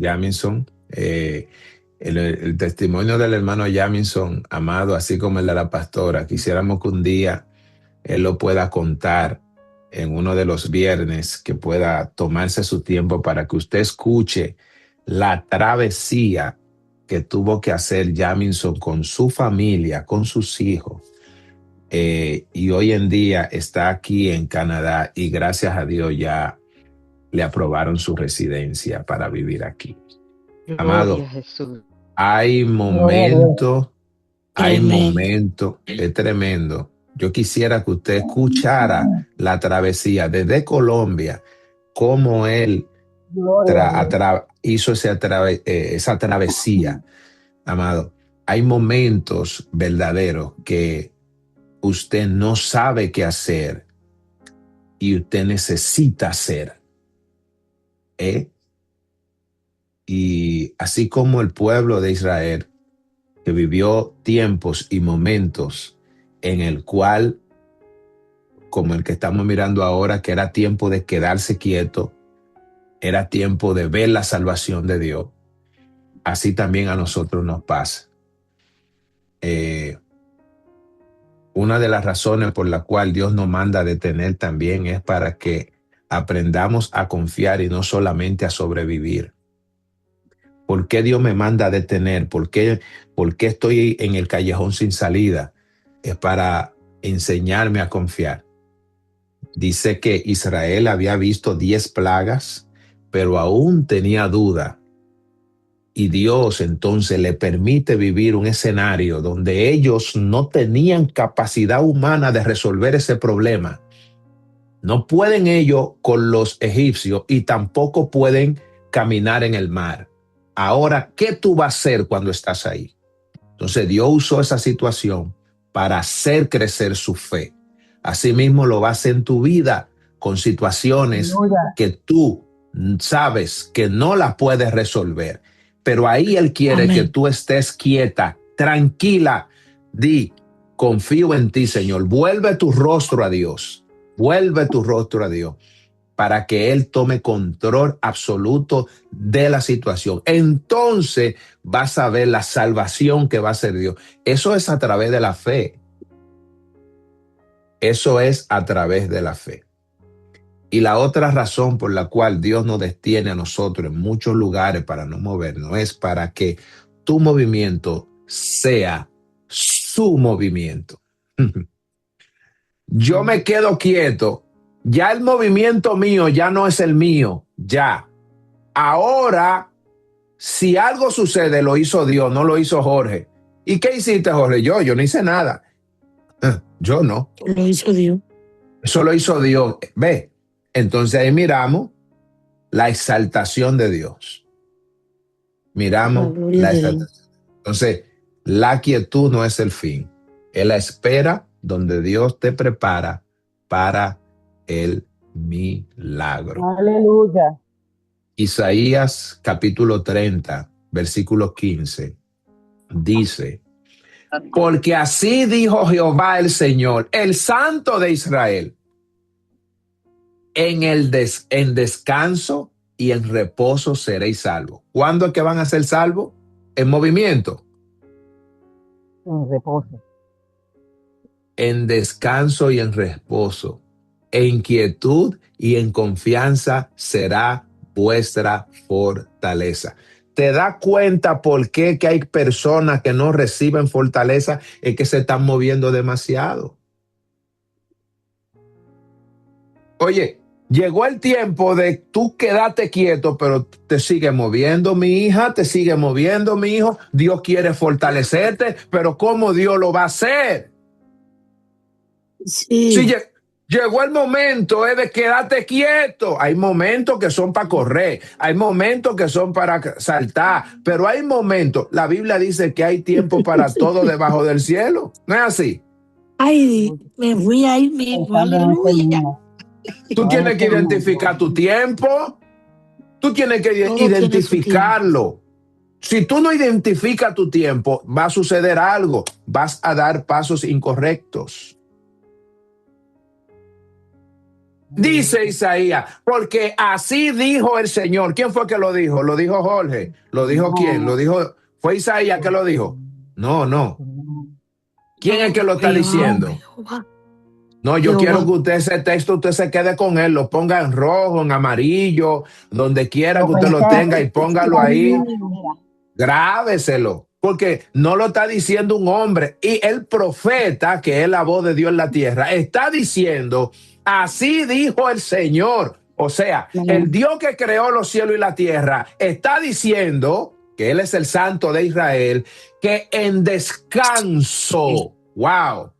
Jamison. El testimonio del hermano Jamison, amado, así como el de la pastora, quisiéramos que un día él lo pueda contar en uno de los viernes, que pueda tomarse su tiempo para que usted escuche la travesía que tuvo que hacer Jamison con su familia, con sus hijos. Y hoy en día está aquí en Canadá y gracias a Dios ya le aprobaron su residencia para vivir aquí. Gloria Amado, a Jesús. hay momentos, es tremendo. Yo quisiera que usted escuchara la travesía desde Colombia, cómo él hizo esa travesía. Amado, hay momentos verdaderos que usted no sabe qué hacer y usted necesita hacer. Y así como el pueblo de Israel, que vivió tiempos y momentos en el cual, como el que estamos mirando ahora, que era tiempo de quedarse quieto, era tiempo de ver la salvación de Dios, así también a nosotros nos pasa. Una de las razones por la cual Dios nos manda a detener también es para que aprendamos a confiar y no solamente a sobrevivir. ¿Por qué Dios me manda a detener? ¿Por qué estoy en el callejón sin salida? Es para enseñarme a confiar. Dice que Israel había visto 10 plagas, pero aún tenía duda. Y Dios entonces le permite vivir un escenario donde ellos no tenían capacidad humana de resolver ese problema. No pueden ellos con los egipcios y tampoco pueden caminar en el mar. Ahora, ¿qué tú vas a hacer cuando estás ahí? Entonces Dios usó esa situación para hacer crecer su fe. Asimismo lo va a hacer en tu vida con situaciones que tú sabes que no las puedes resolver. Pero ahí Él quiere que tú estés quieta, tranquila. Confío en ti, Señor. Vuelve tu rostro a Dios. Vuelve tu rostro a Dios para que Él tome control absoluto de la situación. Entonces vas a ver la salvación que va a hacer Dios. Eso es a través de la fe. Eso es a través de la fe. Y la otra razón por la cual Dios nos detiene a nosotros en muchos lugares para no movernos es para que tu movimiento sea su movimiento. Yo me quedo quieto. Ya el movimiento mío ya no es el mío. Ya. Ahora, si algo sucede, lo hizo Dios, no lo hizo Jorge. ¿Y qué hiciste, Jorge? Yo no hice nada. Yo no. Lo hizo Dios. Eso lo hizo Dios. Ve. Entonces ahí miramos la exaltación de Dios. Miramos la exaltación. Entonces, la quietud no es el fin. Es la espera donde Dios te prepara para el milagro. Aleluya. Isaías capítulo 30, versículo 15. dice, porque así dijo Jehová el Señor, el Santo de Israel, en descanso y en reposo seréis salvos. ¿Cuándo es que van a ser salvos? En movimiento. En reposo. En descanso y en reposo. En quietud y en confianza será vuestra fortaleza. ¿Te das cuenta por qué que hay personas que no reciben fortaleza? Es que se están moviendo demasiado. Oye, llegó el tiempo de tú quedarte quieto, pero te sigue moviendo mi hija, te sigue moviendo mi hijo. Dios quiere fortalecerte, pero ¿cómo Dios lo va a hacer? Sí. Si llegó el momento de quedarte quieto. Hay momentos que son para correr, hay momentos que son para saltar, pero hay momentos, la Biblia dice que hay tiempo para todo debajo del cielo. ¿No es así? Ay, me fui ahí mismo. Aleluya. Tú tienes que identificar tu tiempo. Tú tienes que identificarlo. Si tú no identificas tu tiempo, va a suceder algo. Vas a dar pasos incorrectos. Dice Isaías, porque así dijo el Señor. ¿Quién fue que lo dijo? ¿Lo dijo Jorge? ¿Lo dijo quién? ¿Lo dijo? ¿Fue Isaías que lo dijo? No. ¿Quién es que lo está diciendo? No, yo quiero que usted ese texto, usted se quede con él, lo ponga en rojo, en amarillo, donde quiera que usted lo tenga y póngalo ahí. Grábeselo, porque no lo está diciendo un hombre. Y el profeta, que es la voz de Dios en la tierra, está diciendo, así dijo el Señor. O sea, el Dios que creó los cielos y la tierra está diciendo que Él es el Santo de Israel, que en descanso, wow,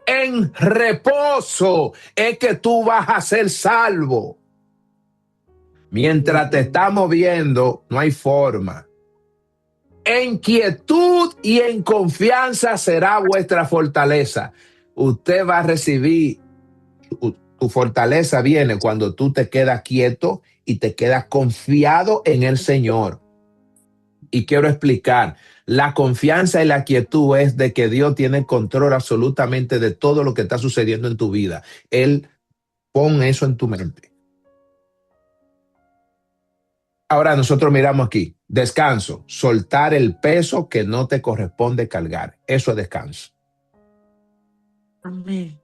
en reposo es que tú vas a ser salvo. Mientras te estás moviendo, no hay forma. En quietud y en confianza será vuestra fortaleza. Usted va a recibir, tu fortaleza viene cuando tú te quedas quieto y te quedas confiado en el Señor. Y quiero explicar, la confianza y la quietud es de que Dios tiene control absolutamente de todo lo que está sucediendo en tu vida. Él pone eso en tu mente. Ahora nosotros miramos aquí, descanso, soltar el peso que no te corresponde cargar. Eso es descanso. Amén.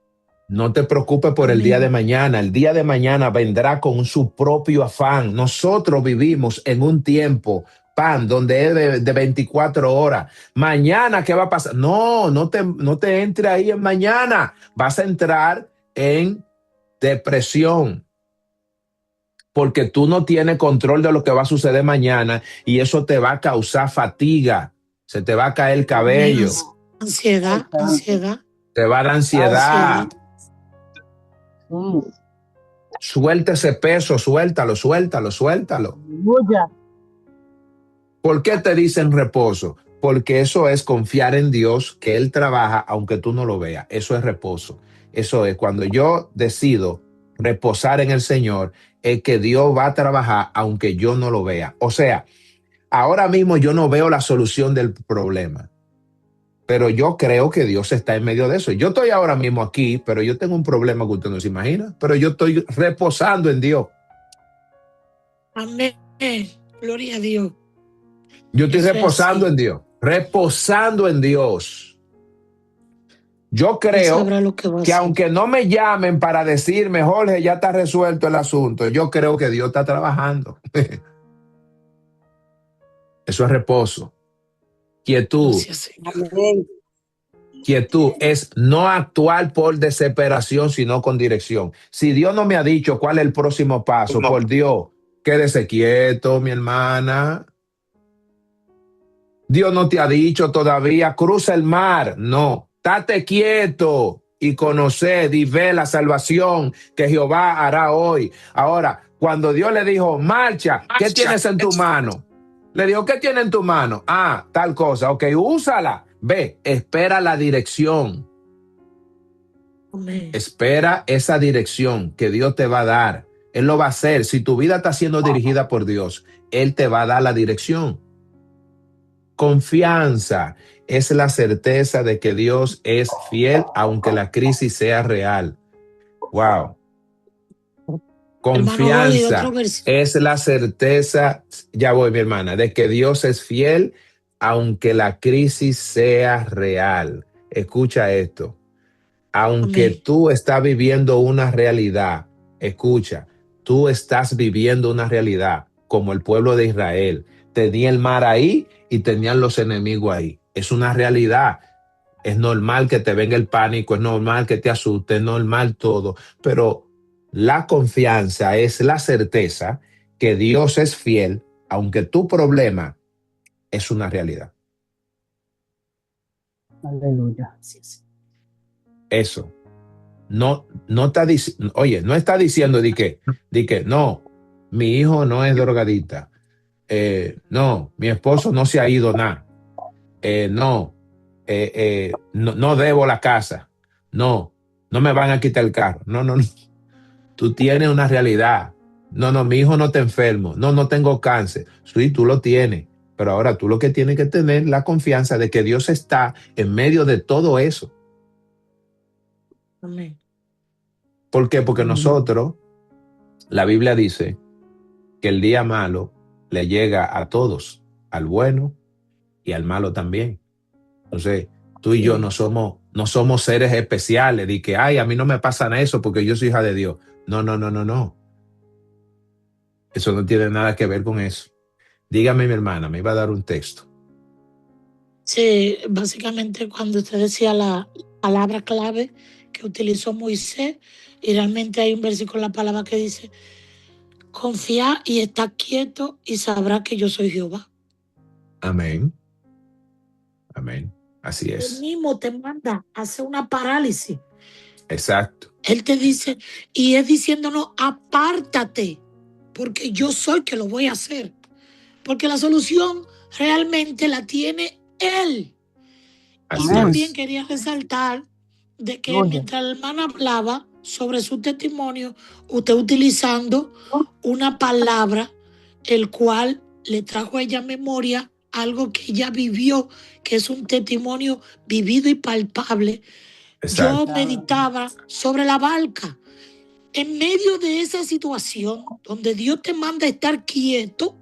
No te preocupes por el día de mañana. El día de mañana vendrá con su propio afán. Nosotros vivimos en un tiempo, donde es de 24 horas. Mañana, ¿qué va a pasar? No te entre ahí en mañana. Vas a entrar en depresión. Porque tú no tienes control de lo que va a suceder mañana y eso te va a causar fatiga. Se te va a caer el cabello. Ansiedad. Te va a dar ansiedad. Suelta ese peso, suéltalo. ¿Por qué te dicen reposo? Porque eso es confiar en Dios, que Él trabaja aunque tú no lo veas. Eso es reposo. Eso es cuando yo decido reposar en el Señor, es que Dios va a trabajar aunque yo no lo vea. O sea, ahora mismo yo no veo la solución del problema, pero yo creo que Dios está en medio de eso. Yo estoy ahora mismo aquí, pero yo tengo un problema que usted no se imagina, pero yo estoy reposando en Dios. Amén. Gloria a Dios. Yo estoy reposando en Dios. Yo creo que aunque no me llamen para decirme, Jorge, ya está resuelto el asunto, yo creo que Dios está trabajando. Eso es reposo. Quietud. Quietud es no actuar por desesperación, sino con dirección. Si Dios no me ha dicho cuál es el próximo paso, por Dios, quédese quieto, mi hermana. Dios no te ha dicho todavía, cruza el mar. No. Estate quieto y conoced y ve la salvación que Jehová hará hoy. Ahora, cuando Dios le dijo, marcha, ¿qué tienes en tu mano? Le dijo, ¿qué tienes en tu mano? Tal cosa. Ok, úsala. Ve, espera la dirección. Amén. Espera esa dirección que Dios te va a dar. Él lo va a hacer. Si tu vida está siendo dirigida por Dios, Él te va a dar la dirección. Confianza es la certeza de que Dios es fiel aunque la crisis sea real. Wow. Confianza es la certeza, ya voy mi hermana, de que Dios es fiel aunque la crisis sea real. Escucha esto. Aunque tú estás viviendo una realidad, escucha, tú estás viviendo una realidad como el pueblo de Israel. Tenía el mar ahí y tenían los enemigos ahí. Es una realidad. Es normal que te venga el pánico, es normal que te asuste, es normal todo, pero la confianza es la certeza que Dios es fiel, aunque tu problema es una realidad. Aleluya. Eso. No está diciendo, oye, no está diciendo de que no, mi hijo no es drogadita. No, mi esposo no se ha ido nada. No, no debo la casa. No me van a quitar el carro. No. Tú tienes una realidad. No, mi hijo no está enfermo. No tengo cáncer. Sí, tú lo tienes. Pero ahora tú lo que tienes que tener la confianza de que Dios está en medio de todo eso. Amén. ¿Por qué? Porque nosotros, la Biblia dice que el día malo le llega a todos, al bueno y al malo también. Entonces, tú y yo no somos seres especiales de que, ay, a mí no me pasa eso porque yo soy hija de Dios. No. Eso no tiene nada que ver con eso. Dígame, mi hermana, me iba a dar un texto. Sí, básicamente cuando usted decía la palabra clave que utilizó Moisés, y realmente hay un versículo en la palabra que dice, confía y está quieto y sabrá que yo soy Jehová. Amén. Así es. Él mismo te manda a hacer una parálisis. Exacto. Él te dice, y es diciéndonos, apártate, porque yo soy que lo voy a hacer. Porque la solución realmente la tiene Él. Así y también es. quería resaltar de que mientras la hermana hablaba sobre su testimonio, usted utilizando una palabra, el cual le trajo a ella memoria algo que ella vivió, que es un testimonio vivido y palpable. Exacto. Yo meditaba sobre la barca. En medio de esa situación donde Dios te manda a estar quieto,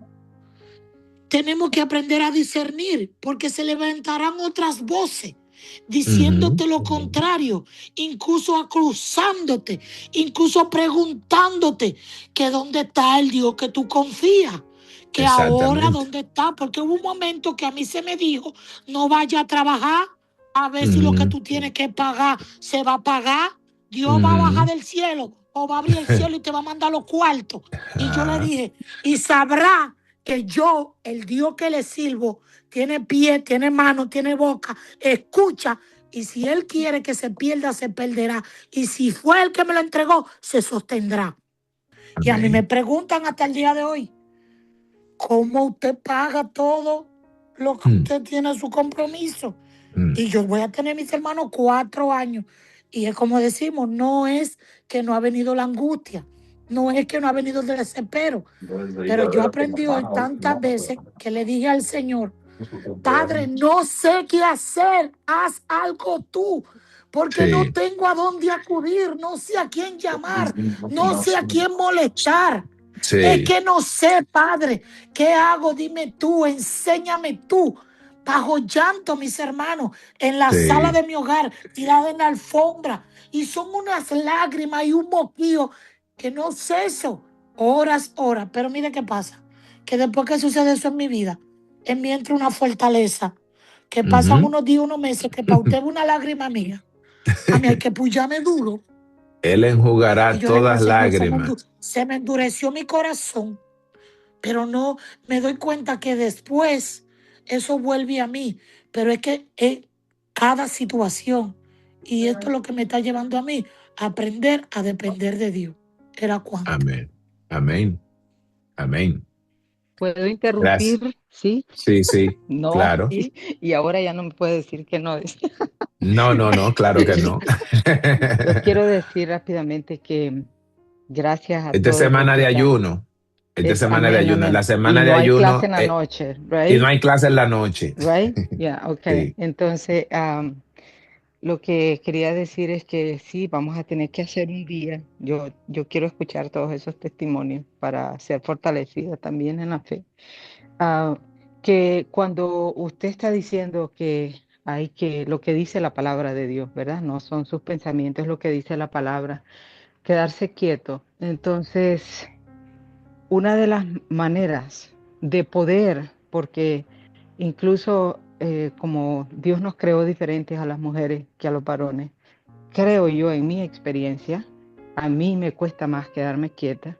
tenemos que aprender a discernir, porque se levantarán otras voces diciéndote lo contrario, incluso acusándote, incluso preguntándote que dónde está el Dios que tú confías, que ahora dónde está, porque hubo un momento que a mí se me dijo, no vaya a trabajar a ver si lo que tú tienes que pagar se va a pagar. Dios va a bajar del cielo o va a abrir el cielo y te va a mandar los cuartos. Y yo le dije, y sabrá que yo, el Dios que le sirvo, tiene pie, tiene mano, tiene boca, escucha, y si Él quiere que se pierda, se perderá. Y si fue Él que me lo entregó, se sostendrá. Amén. Y a mí me preguntan hasta el día de hoy, ¿cómo usted paga todo lo que usted tiene en su compromiso? Y yo voy a tener, mis hermanos, 4 años. Y es como decimos, no es que no ha venido la angustia, no es que no ha venido el desespero, pero yo aprendí hoy tantas veces que le dije al Señor, Padre, no sé qué hacer, haz algo tú, porque no tengo a dónde acudir, no sé a quién llamar, no sé a quién molestar. Es que no sé, Padre, ¿qué hago? Dime tú, enséñame tú. Bajo llanto, mis hermanos, en la sala de mi hogar, tirada en la alfombra, y son unas lágrimas y un moquillo que no ceso, horas, pero mire qué pasa, que después que sucede eso en mi vida, en mí entra una fortaleza, que pasan unos días, unos meses, que para usted una lágrima mía, a mí hay que pullarme duro. Él enjugará todas lágrimas. Se me endureció mi corazón, pero no me doy cuenta que después eso vuelve a mí, pero es que en cada situación, y esto es lo que me está llevando a mí, a aprender a depender de Dios. Era cuánto. Amén. ¿Puedo interrumpir? Gracias. Sí. Sí, no, claro. Y ahora ya no me puede decir que no. No, claro que no. Yo quiero decir rápidamente que gracias a Esta todos. semana de ayuno. Esta semana de Amén, ayuno. amén. La Y semana de no hay ayuno clase en la noche, y no right? hay clase en la noche. Right? Yeah, okay. Sí. Entonces, lo que quería decir es que sí, vamos a tener que hacer un día. Yo quiero escuchar todos esos testimonios para ser fortalecida también en la fe. Que cuando usted está diciendo que hay que, lo que dice la palabra de Dios, ¿verdad? No son sus pensamientos, es lo que dice la palabra, quedarse quieto. Entonces, una de las maneras de poder, porque incluso como Dios nos creó diferentes a las mujeres que a los varones, creo yo en mi experiencia, a mí me cuesta más quedarme quieta,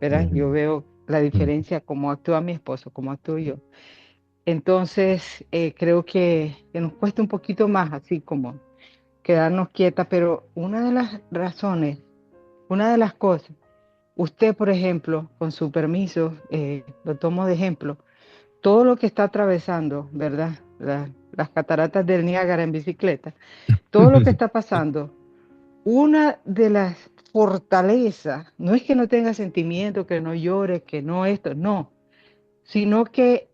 ¿verdad? Yo veo la diferencia como actúa mi esposo, como actúo yo. Entonces, creo que nos cuesta un poquito más así como quedarnos quieta, pero una de las razones, una de las cosas, usted, por ejemplo, con su permiso, lo tomo de ejemplo, todo lo que está atravesando, ¿verdad? Las cataratas del Niágara en bicicleta, todo lo que está pasando, una de las fortalezas, no es que no tenga sentimiento, que no llore, que no esto, no, sino que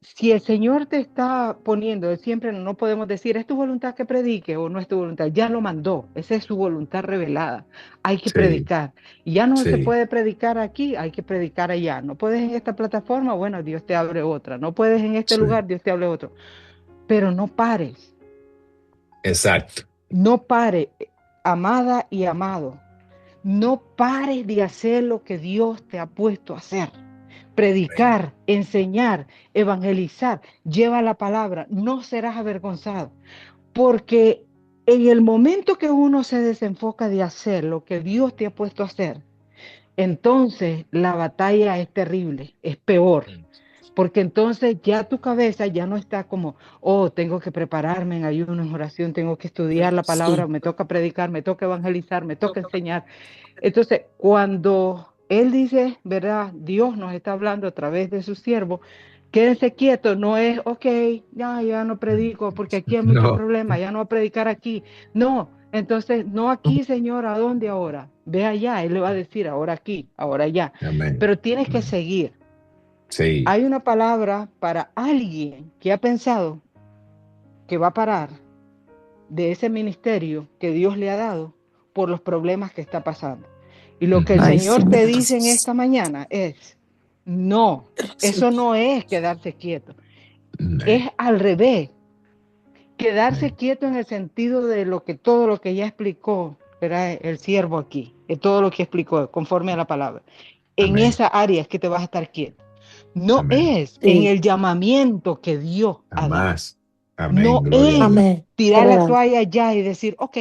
si el Señor te está poniendo, siempre no podemos decir, es tu voluntad que predique o no es tu voluntad, ya lo mandó, esa es su voluntad revelada, hay que Sí, predicar. Y ya no se sí, puede predicar aquí, hay que predicar allá. No puedes en esta plataforma, bueno, Dios te abre otra. No puedes en este sí. lugar, Dios te abre otro. Pero no pares, Exacto. no pares, amada y amado, no pares de hacer lo que Dios te ha puesto a hacer. Predicar, enseñar, evangelizar, lleva la palabra, no serás avergonzado, porque en el momento que uno se desenfoca de hacer lo que Dios te ha puesto a hacer, entonces la batalla es terrible, es peor, porque entonces ya tu cabeza ya no está como, oh, tengo que prepararme en ayuno, en oración, tengo que estudiar la palabra, Sí. me toca predicar, me toca evangelizar, me toca enseñar. Entonces, cuando Él dice, ¿verdad? Dios nos está hablando a través de su siervo, quédense quietos, no es, ok, ya no predico porque aquí hay muchos No. problemas, ya no voy a predicar aquí. No, entonces, no aquí, Señor, ¿a dónde ahora? Ve allá, Él le va a decir, ahora aquí, ahora allá. Amén. Pero tienes que seguir. Sí. Hay una palabra para alguien que ha pensado que va a parar de ese ministerio que Dios le ha dado por los problemas que está pasando. Y lo que el Ay, Señor sí, te mira. dice en esta mañana es, no, eso no es quedarse quieto, es Amén. al revés, quedarse Amén. quieto en el sentido de todo lo que ya explicó, era el siervo aquí, de todo lo que explicó conforme a la palabra. En Amén. esa área es que te vas a estar quieto. No Amén. es en Sí. el llamamiento que Dios ha dado. Jamás. Amén. No Gloria a es Dios. Amén. tirar la Verdad. toalla ya y decir, ok,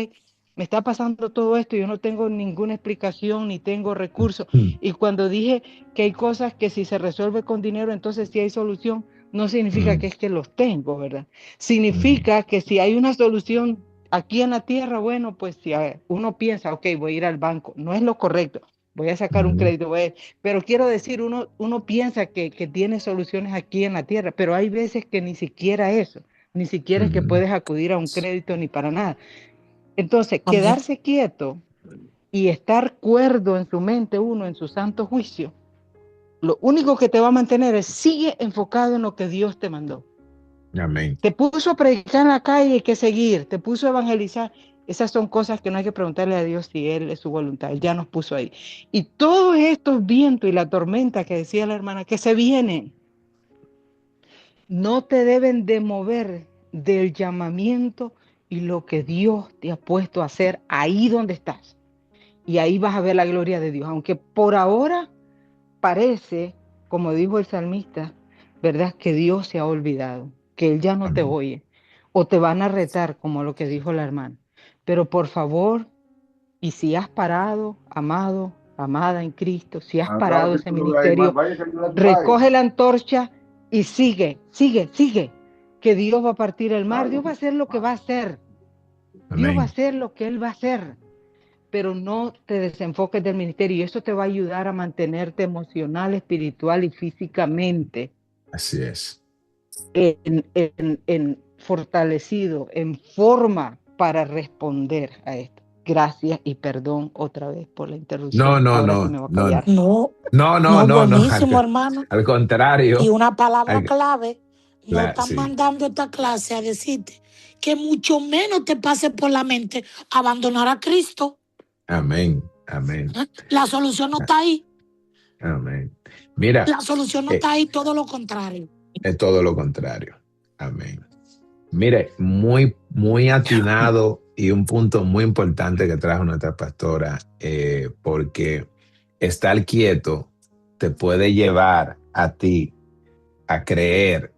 me está pasando todo esto, yo no tengo ninguna explicación ni tengo recursos. Y cuando dije que hay cosas que si se resuelve con dinero, entonces sí hay solución, no significa que es que los tengo, ¿verdad? Significa que si hay una solución aquí en la tierra, bueno, pues si uno piensa, ok, voy a ir al banco, no es lo correcto. Voy a sacar un crédito, pero quiero decir, uno piensa que tiene soluciones aquí en la tierra, pero hay veces que ni siquiera eso, ni siquiera es que puedes acudir a un crédito ni para nada. Entonces, Amén. quedarse quieto y estar cuerdo en su mente, uno en su santo juicio, lo único que te va a mantener es sigue enfocado en lo que Dios te mandó. Amén. Te puso a predicar en la calle, hay que seguir, te puso a evangelizar. Esas son cosas que no hay que preguntarle a Dios si Él es su voluntad, Él ya nos puso ahí. Y todos estos vientos y la tormenta que decía la hermana, que se vienen, no te deben de mover del llamamiento y lo que Dios te ha puesto a hacer ahí donde estás. Y ahí vas a ver la gloria de Dios. Aunque por ahora parece, como dijo el salmista, ¿verdad? Que Dios se ha olvidado, que Él ya no te Amén. oye. O te van a retar, como lo que dijo la hermana. Pero por favor, y si has parado, amado, amada en Cristo, si has parado ese ministerio, recoge la antorcha y sigue, que Dios va a partir el mar, Dios va a hacer lo que va a hacer, Dios va a Amén. hacer lo que Él va a hacer, pero no te desenfoques del ministerio y eso te va a ayudar a mantenerte emocional, espiritual y físicamente Así es. en fortalecido, en forma para responder a esto. Gracias y perdón otra vez por la No, interrupción. no, Ahora sí no, me voy a no, callar. No, no, no, no, no, no. buenísimo, hermano. Al Y contrario. una palabra al- clave, no están sí. mandando esta clase a decirte que mucho menos te pase por la mente abandonar a Cristo. Amén, amén, La solución no está ahí. amén. Mira, La solución no está ahí, todo lo contrario. es todo lo contrario. Amén. Mire, muy, muy atinado y un punto muy importante que trajo nuestra pastora, porque estar quieto te puede llevar a ti a creer,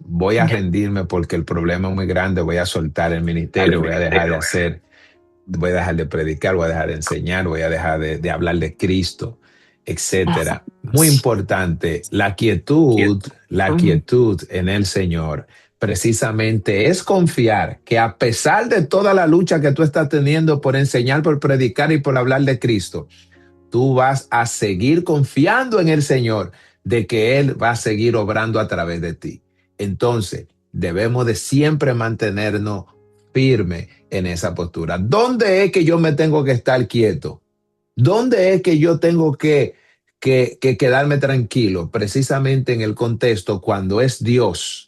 voy a rendirme porque el problema es muy grande, voy a soltar el ministerio, voy a dejar de hacer, voy a dejar de predicar, voy a dejar de enseñar, voy a dejar de hablar de Cristo, etcétera. Muy importante, la quietud en el Señor precisamente es confiar que a pesar de toda la lucha que tú estás teniendo por enseñar, por predicar y por hablar de Cristo, tú vas a seguir confiando en el Señor de que Él va a seguir obrando a través de ti. Entonces, debemos de siempre mantenernos firmes en esa postura. ¿Dónde es que yo me tengo que estar quieto? ¿Dónde es que yo tengo que quedarme tranquilo? Precisamente en el contexto cuando es Dios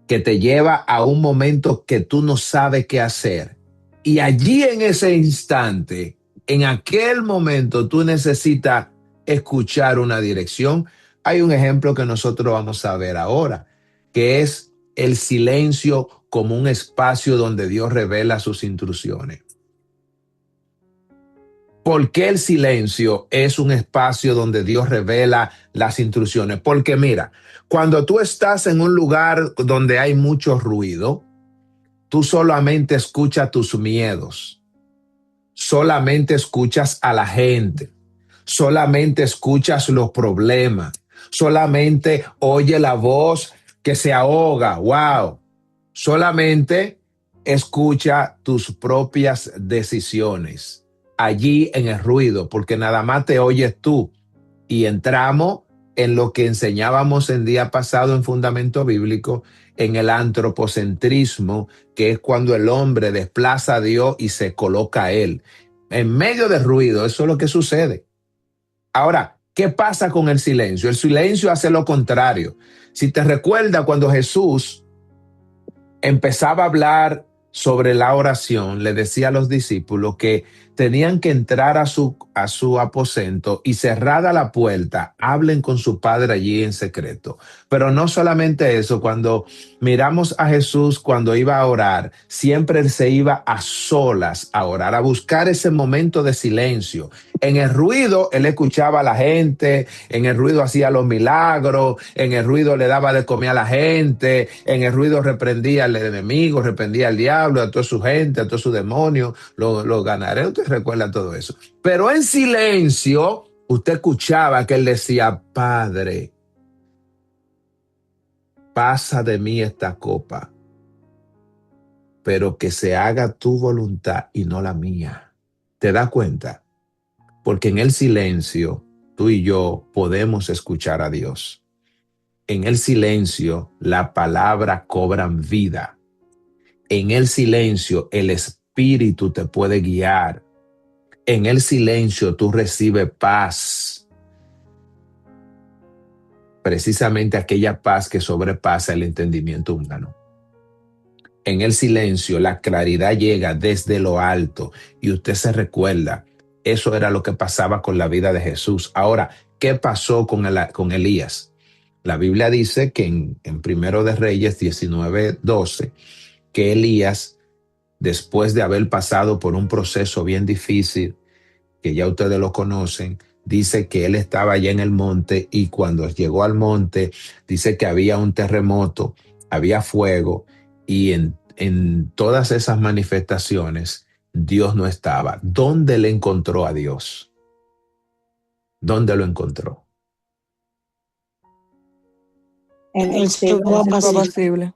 que te lleva a un momento que tú no sabes qué hacer. Y allí en ese instante, en aquel momento, tú necesitas escuchar una dirección. Hay un ejemplo que nosotros vamos a ver ahora, que es el silencio como un espacio donde Dios revela sus instrucciones. ¿Por qué el silencio es un espacio donde Dios revela las instrucciones? Porque mira, cuando tú estás en un lugar donde hay mucho ruido, tú solamente escuchas tus miedos, solamente escuchas a la gente, solamente escuchas los problemas, solamente oye la voz que se ahoga, wow, solamente escucha tus propias decisiones allí en el ruido, porque nada más te oyes tú. Y entramos en lo que enseñábamos el día pasado en Fundamento Bíblico, en el antropocentrismo, que es cuando el hombre desplaza a Dios y se coloca a él. En medio del ruido, eso es lo que sucede. Ahora, ¿qué pasa con el silencio? El silencio hace lo contrario. Si te recuerdas cuando Jesús empezaba a hablar sobre la oración, le decía a los discípulos que tenían que entrar a su aposento y cerrada la puerta, hablen con su padre allí en secreto. Pero no solamente eso, cuando miramos a Jesús cuando iba a orar, siempre él se iba a solas a orar, a buscar ese momento de silencio. En el ruido, él escuchaba a la gente, en el ruido hacía los milagros, en el ruido le daba de comer a la gente, en el ruido reprendía al enemigo, reprendía al diablo, a toda su gente, a todos sus demonios, los ganaré. Usted recuerda todo eso. Pero en silencio, usted escuchaba que él decía, Padre, pasa de mí esta copa, pero que se haga tu voluntad y no la mía. ¿Te das cuenta? Porque en el silencio, tú y yo podemos escuchar a Dios. En el silencio, la palabra cobran vida. En el silencio, el Espíritu te puede guiar. En el silencio, tú recibes paz. Precisamente aquella paz que sobrepasa el entendimiento humano. En el silencio, la claridad llega desde lo alto y usted se recuerda. Eso era lo que pasaba con la vida de Jesús. Ahora, ¿qué pasó con Elías? La Biblia dice que en Primero de Reyes 19:12, que Elías, después de haber pasado por un proceso bien difícil, que ya ustedes lo conocen, dice que él estaba allá en el monte y cuando llegó al monte, dice que había un terremoto, había fuego y en todas esas manifestaciones Dios no estaba. ¿Dónde le encontró a Dios? ¿Dónde lo encontró? En el silbo apacible.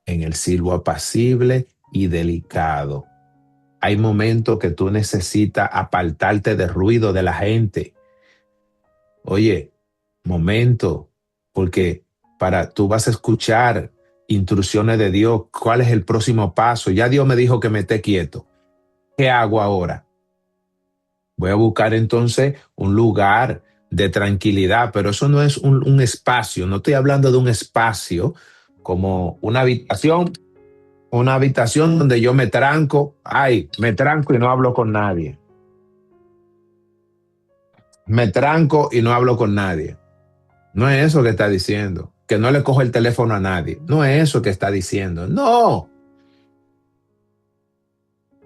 En el silbo apacible y delicado. Hay momentos que tú necesitas apartarte del ruido de la gente. Oye, momento, porque tú vas a escuchar instrucciones de Dios. ¿Cuál es el próximo paso? Ya Dios me dijo que me esté quieto. ¿Qué hago ahora? Voy a buscar entonces un lugar de tranquilidad, pero eso no es un espacio. No estoy hablando de un espacio como una habitación donde yo me tranco. Ay, me tranco y no hablo con nadie. Me tranco y no hablo con nadie. No es eso que está diciendo. Que no le cojo el teléfono a nadie. No es eso que está diciendo. No.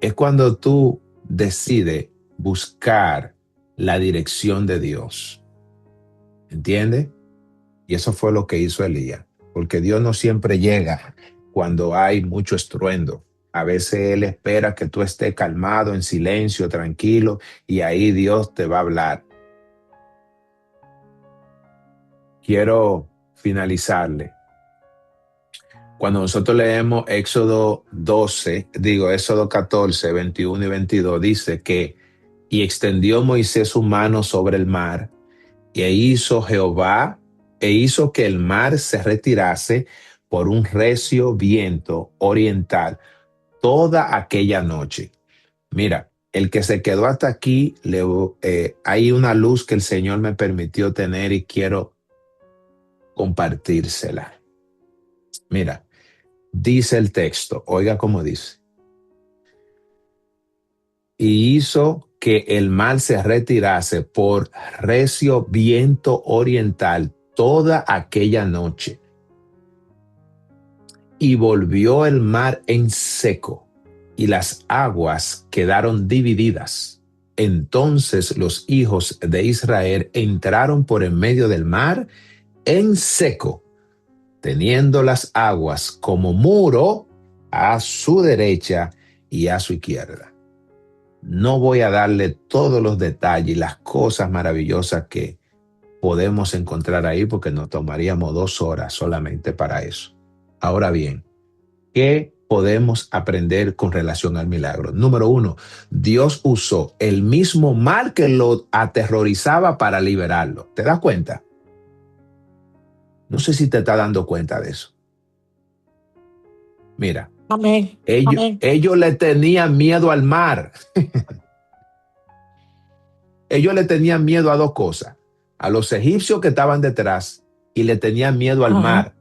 Es cuando tú decides buscar la dirección de Dios. ¿Entiendes? Y eso fue lo que hizo Elías. Porque Dios no siempre llega cuando hay mucho estruendo. A veces Él espera que tú estés calmado, en silencio, tranquilo, y ahí Dios te va a hablar. Quiero finalizarle. Cuando nosotros leemos Éxodo 14, 21 y 22, dice que y extendió Moisés su mano sobre el mar, e hizo que el mar se retirase por un recio viento oriental toda aquella noche. Mira, el que se quedó hasta aquí, hay una luz que el Señor me permitió tener y quiero compartírsela. Mira, dice el texto, oiga cómo dice. Y hizo que el mar se retirase por recio viento oriental toda aquella noche. Y volvió el mar en seco, y las aguas quedaron divididas. Entonces los hijos de Israel entraron por en medio del mar en seco, teniendo las aguas como muro a su derecha y a su izquierda. No voy a darle todos los detalles y las cosas maravillosas que podemos encontrar ahí porque nos tomaríamos 2 horas solamente para eso. Ahora bien, ¿qué podemos aprender con relación al milagro? Número 1, Dios usó el mismo mar que lo aterrorizaba para liberarlo. ¿Te das cuenta? No sé si te estás dando cuenta de eso. Mira, Amén. ellos le tenían miedo al mar. Ellos le tenían miedo a 2 cosas. A los egipcios que estaban detrás y le tenían miedo al mar.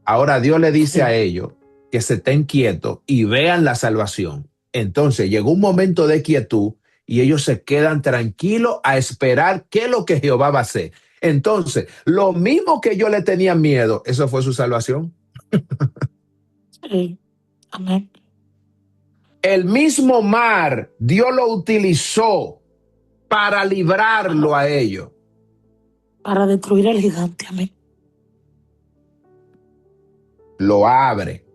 Ahora Dios le dice a ellos que se estén quietos y vean la salvación. Entonces llegó un momento de quietud y ellos se quedan tranquilos a esperar qué es lo que Jehová va a hacer. Entonces, lo mismo que ellos le tenían miedo, eso fue su salvación. Sí. Amén. El mismo mar, Dios lo utilizó para librarlo a ellos. Para destruir al gigante. Amén. Lo abre.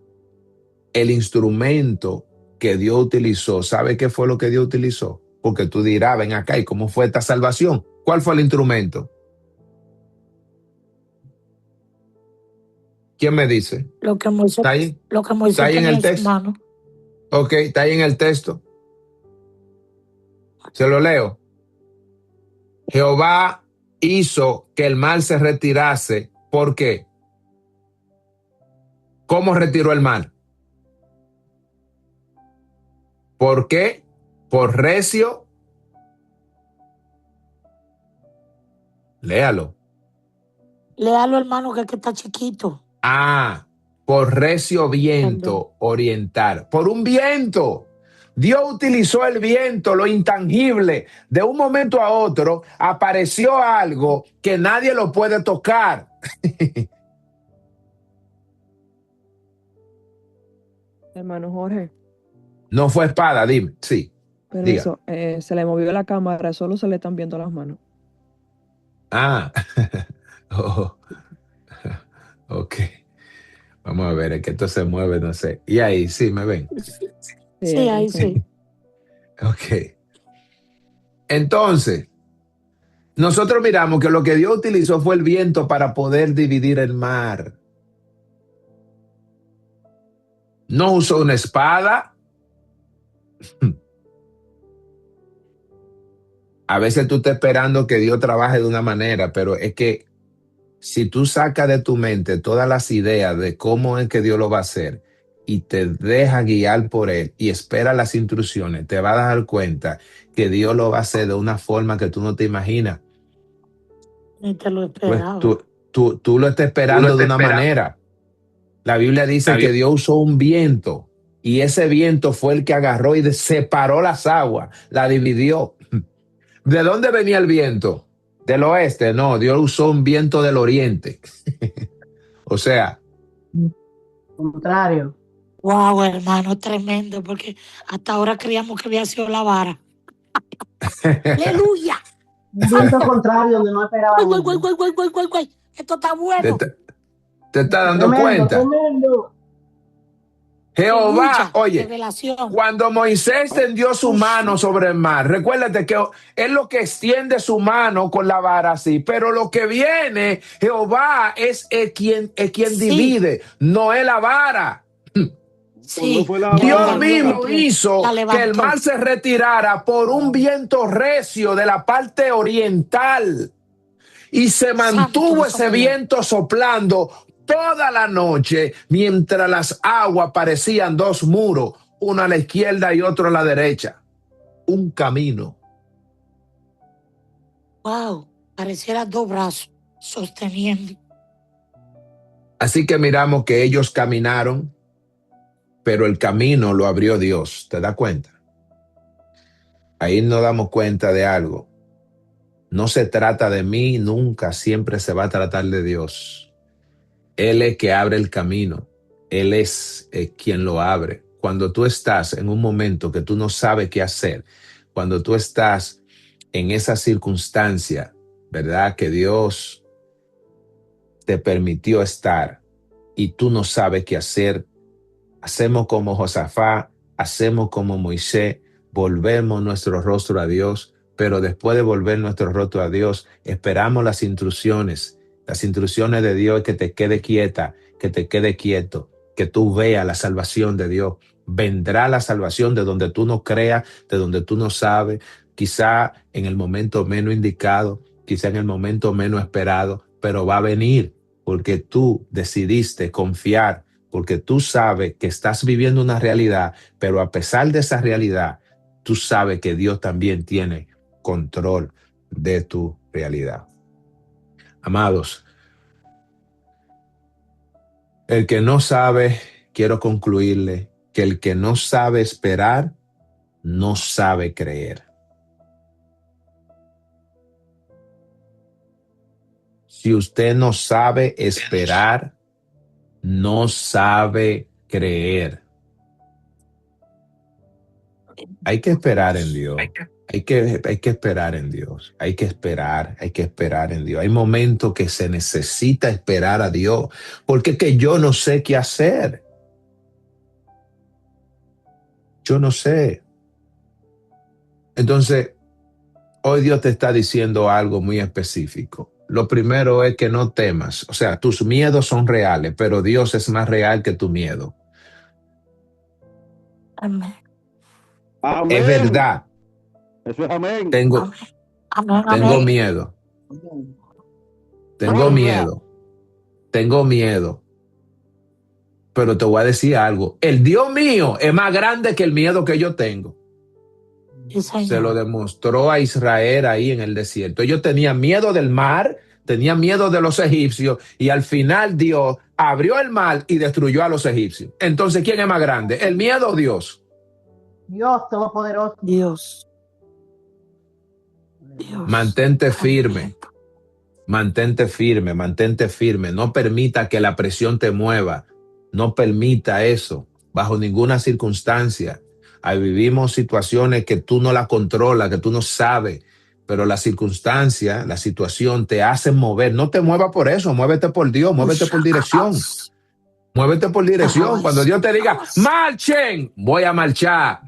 El instrumento que Dios utilizó, ¿sabe qué fue lo que Dios utilizó? Porque tú dirás, ven acá, ¿y cómo fue esta salvación? ¿Cuál fue el instrumento? ¿Quién me dice? Lo que Moisés, ¿Está ahí? Lo que Moisés ¿Está ahí en tenía el en su texto? mano. Ok, está ahí en el texto. Se lo leo. Jehová hizo que el mar se retirase. ¿Por qué? ¿Cómo retiró el mar? ¿Por qué? Por recio. Léalo. Léalo, hermano, que está chiquito. Por recio viento oriental. Por un viento. Dios utilizó el viento, lo intangible. De un momento a otro apareció algo que nadie lo puede tocar. Hermano Jorge. No fue espada, dime. Sí. Pero eso, se le movió la cámara, solo se le están viendo las manos. Oh. Ok. Vamos a ver, es que esto se mueve, no sé. Y ahí, sí, ¿me ven? Sí, ahí sí. Ok. Entonces, nosotros miramos que lo que Dios utilizó fue el viento para poder dividir el mar. No usó una espada. A veces tú estás esperando que Dios trabaje de una manera, pero es que si tú sacas de tu mente todas las ideas de cómo es que Dios lo va a hacer y te deja guiar por Él y espera las instrucciones, te vas a dar cuenta que Dios lo va a hacer de una forma que tú no te imaginas. Ni te lo Pues esperaba. tú lo estás esperando de una manera. La Biblia dice que Dios usó un viento y ese viento fue el que agarró y separó las aguas, la dividió. ¿De dónde venía el viento? Del oeste. No, Dios usó un viento del oriente. O sea, Contrario. Wow, hermano, tremendo, porque hasta ahora creíamos que había sido la vara. ¡Aleluya! Un viento contrario donde no esperaba. Güey. Esto está bueno. ¿Te estás dando Tremendo, cuenta? tremendo. Jehová, Aleluya, oye, revelación. cuando Moisés tendió su mano sobre el mar, recuérdate que es lo que extiende su mano con la vara así, pero lo que viene, Jehová es quien divide, no es la vara. Sí, Dios mismo hizo la que el mar se retirara por un viento recio de la parte oriental y se mantuvo ese viento soplando toda la noche mientras las aguas parecían dos muros, uno a la izquierda y otro a la derecha. Un camino. Wow, pareciera dos brazos sosteniendo. Así que miramos que ellos caminaron, pero el camino lo abrió Dios. ¿Te das cuenta? Ahí nos damos cuenta de algo. No se trata de mí nunca, siempre se va a tratar de Dios. Él es que abre el camino. Él es quien lo abre. Cuando tú estás en un momento que tú no sabes qué hacer, cuando tú estás en esa circunstancia, ¿verdad? Que Dios te permitió estar y tú no sabes qué hacer, hacemos como Josafat, hacemos como Moisés, volvemos nuestro rostro a Dios, pero después de volver nuestro rostro a Dios, esperamos las instrucciones. Las instrucciones de Dios es que te quede quieta, que te quede quieto, que tú veas la salvación de Dios. Vendrá la salvación de donde tú no creas, de donde tú no sabes, quizá en el momento menos indicado, quizá en el momento menos esperado, pero va a venir porque tú decidiste confiar, porque tú sabes que estás viviendo una realidad, pero a pesar de esa realidad, tú sabes que Dios también tiene control de tu realidad. Amados, el que no sabe, quiero concluirle que el que no sabe esperar, no sabe creer. Si usted no sabe esperar, no sabe creer. Hay que esperar en Dios. Hay que esperar en Dios. Hay que esperar en Dios. Hay momentos que se necesita esperar a Dios, porque es que yo no sé qué hacer. Yo no sé. Entonces, hoy Dios te está diciendo algo muy específico. Lo primero es que no temas. O sea, tus miedos son reales, pero Dios es más real que tu miedo. Amén. Es verdad. Eso es amén. Tengo miedo. Tengo miedo. Pero te voy a decir algo. El Dios mío es más grande que el miedo que yo tengo. Se lo demostró a Israel ahí en el desierto. Ellos tenían miedo del mar, tenían miedo de los egipcios y al final Dios abrió el mar y destruyó a los egipcios. Entonces, ¿quién es más grande? ¿El miedo o Dios? Dios Todopoderoso. Dios. Mantente firme. Mantente firme. No permita que la presión te mueva. No permita eso bajo ninguna circunstancia. Ahí vivimos situaciones que tú no las controlas, que tú no sabes, pero la circunstancia, la situación te hace mover. No te muevas por eso, muévete por Dios, muévete por dirección. Muévete por dirección. Cuando Dios te diga, marchen, voy a marchar.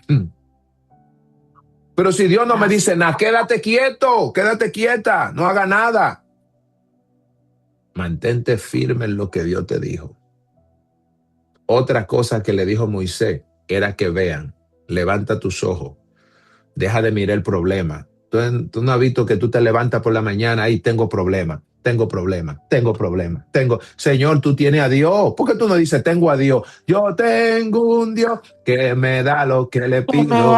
Pero si Dios no me dice nada, quédate quieto, quédate quieta, no haga nada. Mantente firme en lo que Dios te dijo. Otra cosa que le dijo Moisés era que vean, levanta tus ojos, deja de mirar el problema. Tú no has visto que tú te levantas por la mañana y tengo problema. tengo problemas. Señor, tú tienes a Dios. ¿Por qué tú no dices, tengo a Dios? Yo tengo un Dios que me da lo que le pido.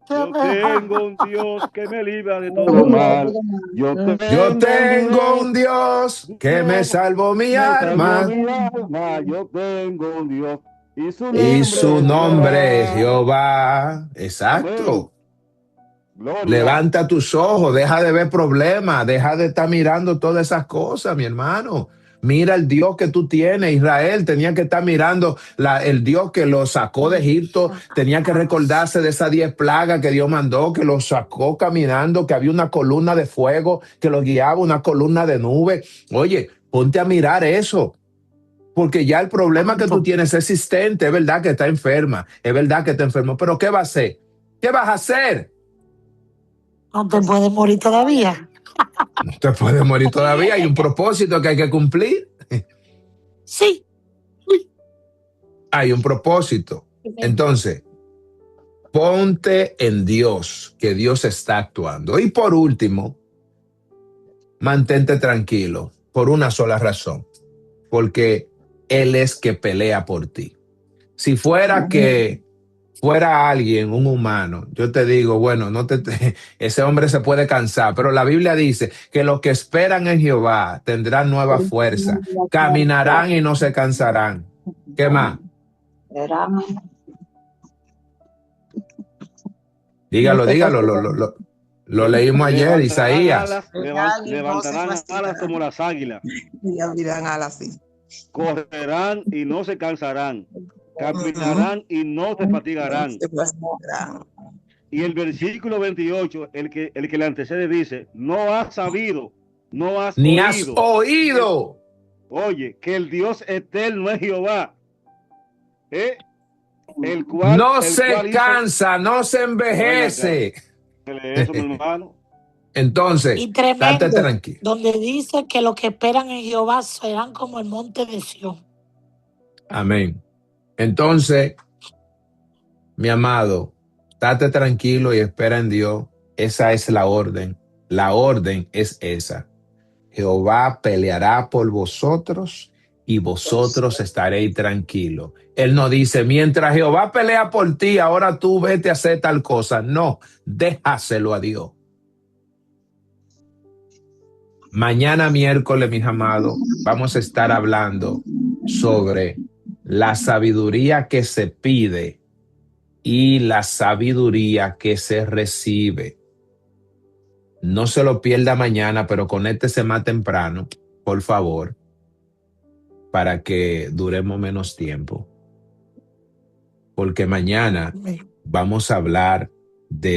Yo tengo un Dios que me libra de todo mal. Yo tengo un Dios que me salvó mi alma. Yo tengo un Dios Y su nombre es Jehová. Exacto. Levanta tus ojos, deja de ver problemas, deja de estar mirando todas esas cosas, mi hermano. Mira el Dios que tú tienes. Israel tenía que estar mirando el Dios que lo sacó de Egipto. Tenía que recordarse de esas 10 plagas que Dios mandó, que los sacó caminando, que había una columna de fuego que los guiaba, una columna de nube. Oye, ponte a mirar eso. Porque ya el problema que tú tienes es existente. Es verdad que está enferma. Es verdad que está enfermo. Pero ¿qué va a hacer? ¿Qué vas a hacer? No te puedes morir todavía. No te puedes morir todavía. Hay un propósito que hay que cumplir. Sí. Hay un propósito. Entonces, ponte en Dios, que Dios está actuando. Y por último, mantente tranquilo por una sola razón. Porque Él es que pelea por ti. Si fuera que fuera alguien, un humano, yo te digo, bueno, ese hombre se puede cansar, pero la Biblia dice que los que esperan en Jehová tendrán nueva fuerza, caminarán y no se cansarán. ¿Qué más? Dígalo, lo leímos ayer, Isaías. Levantarán alas como las águilas. Correrán y no se cansarán. Caminarán y no se fatigarán. Y el versículo 28, el que le antecede, dice: no has sabido, no has ni oído. Has oído. Oye, que el Dios eterno es Jehová, el cual no se cansa, no se envejece. Eso, mi hermano. Entonces, y tremendo, date tranquilo. Donde dice que los que esperan en Jehová serán como el monte de Sión. Amén. Entonces, mi amado, date tranquilo y espera en Dios. Esa es la orden. La orden es esa. Jehová peleará por vosotros y vosotros estaréis tranquilos. Él no dice, mientras Jehová pelea por ti, ahora tú vete a hacer tal cosa. No, déjaselo a Dios. Mañana miércoles, mis amados, vamos a estar hablando sobre la sabiduría que se pide y la sabiduría que se recibe. No se lo pierda mañana, pero conéctese más temprano, por favor, para que duremos menos tiempo. Porque mañana vamos a hablar de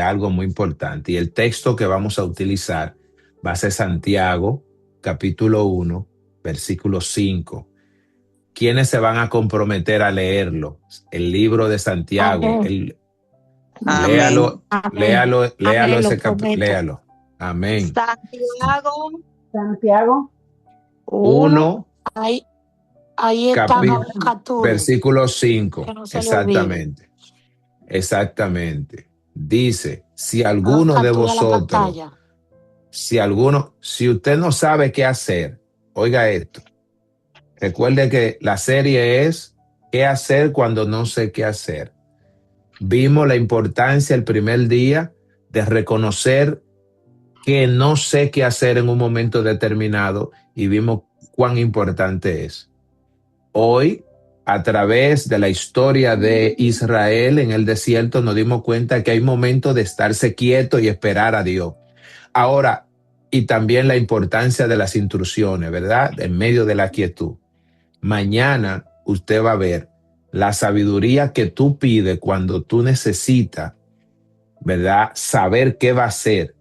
algo muy importante. Y el texto que vamos a utilizar va a ser Santiago, capítulo 1, versículo 5. ¿Quiénes se van a comprometer a leerlo? El libro de Santiago. Léalo, ese capítulo. Léalo. Amén. Santiago 1, ahí está, versículo 5. Exactamente. Exactamente. Dice, si alguno de vosotros, si usted no sabe qué hacer, oiga esto. Recuerde que la serie es ¿qué hacer cuando no sé qué hacer? Vimos la importancia el primer día de reconocer que no sé qué hacer en un momento determinado y vimos cuán importante es. Hoy, a través de la historia de Israel en el desierto, nos dimos cuenta que hay momentos de estarse quieto y esperar a Dios. Ahora, y también la importancia de las instrucciones, ¿verdad? En medio de la quietud. Mañana usted va a ver la sabiduría que tú pides cuando tú necesitas, ¿verdad? Saber qué va a hacer.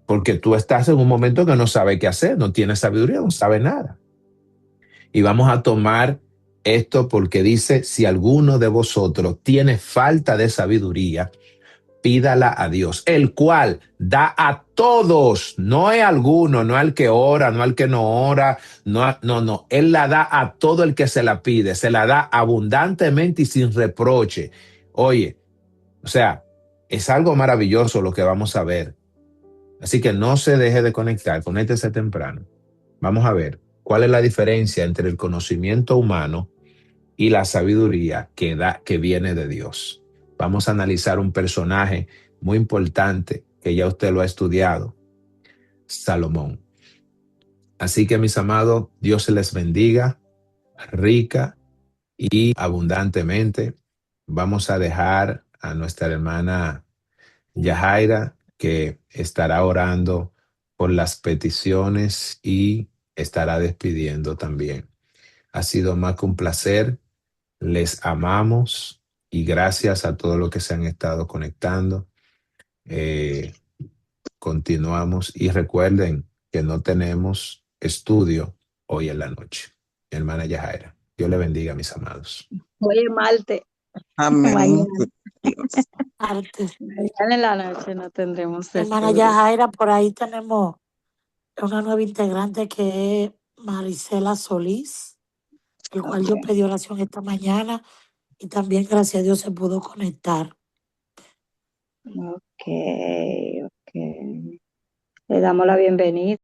Porque tú estás en un momento que no sabes qué hacer, no tienes sabiduría, no sabes nada. Y vamos a tomar esto porque dice, si alguno de vosotros tiene falta de sabiduría, pídala a Dios, el cual da a todos, no es alguno, no al que ora, no al que no ora, no, Él la da a todo el que se la pide, se la da abundantemente y sin reproche. Oye, o sea, es algo maravilloso lo que vamos a ver. Así que no se deje de conectar, conéctese temprano. Vamos a ver cuál es la diferencia entre el conocimiento humano y la sabiduría que viene de Dios. Vamos a analizar un personaje muy importante que ya usted lo ha estudiado, Salomón. Así que, mis amados, Dios se les bendiga rica y abundantemente. Vamos a dejar a nuestra hermana Yajaira, que estará orando por las peticiones y estará despidiendo también. Ha sido más que un placer. Les amamos y gracias a todos los que se han estado conectando. Continuamos y recuerden que no tenemos estudio hoy en la noche. Mi hermana Yajaira, Dios le bendiga, mis amados. Hoy es martes. Amén. Mañana. Martes. Mañana en la noche no tendremos Hermana estudio. Yajaira, por ahí tenemos una nueva integrante que es Marisela Solís, el cual yo pedí oración esta mañana y también, gracias a Dios, se pudo conectar. Ok. Le damos la bienvenida.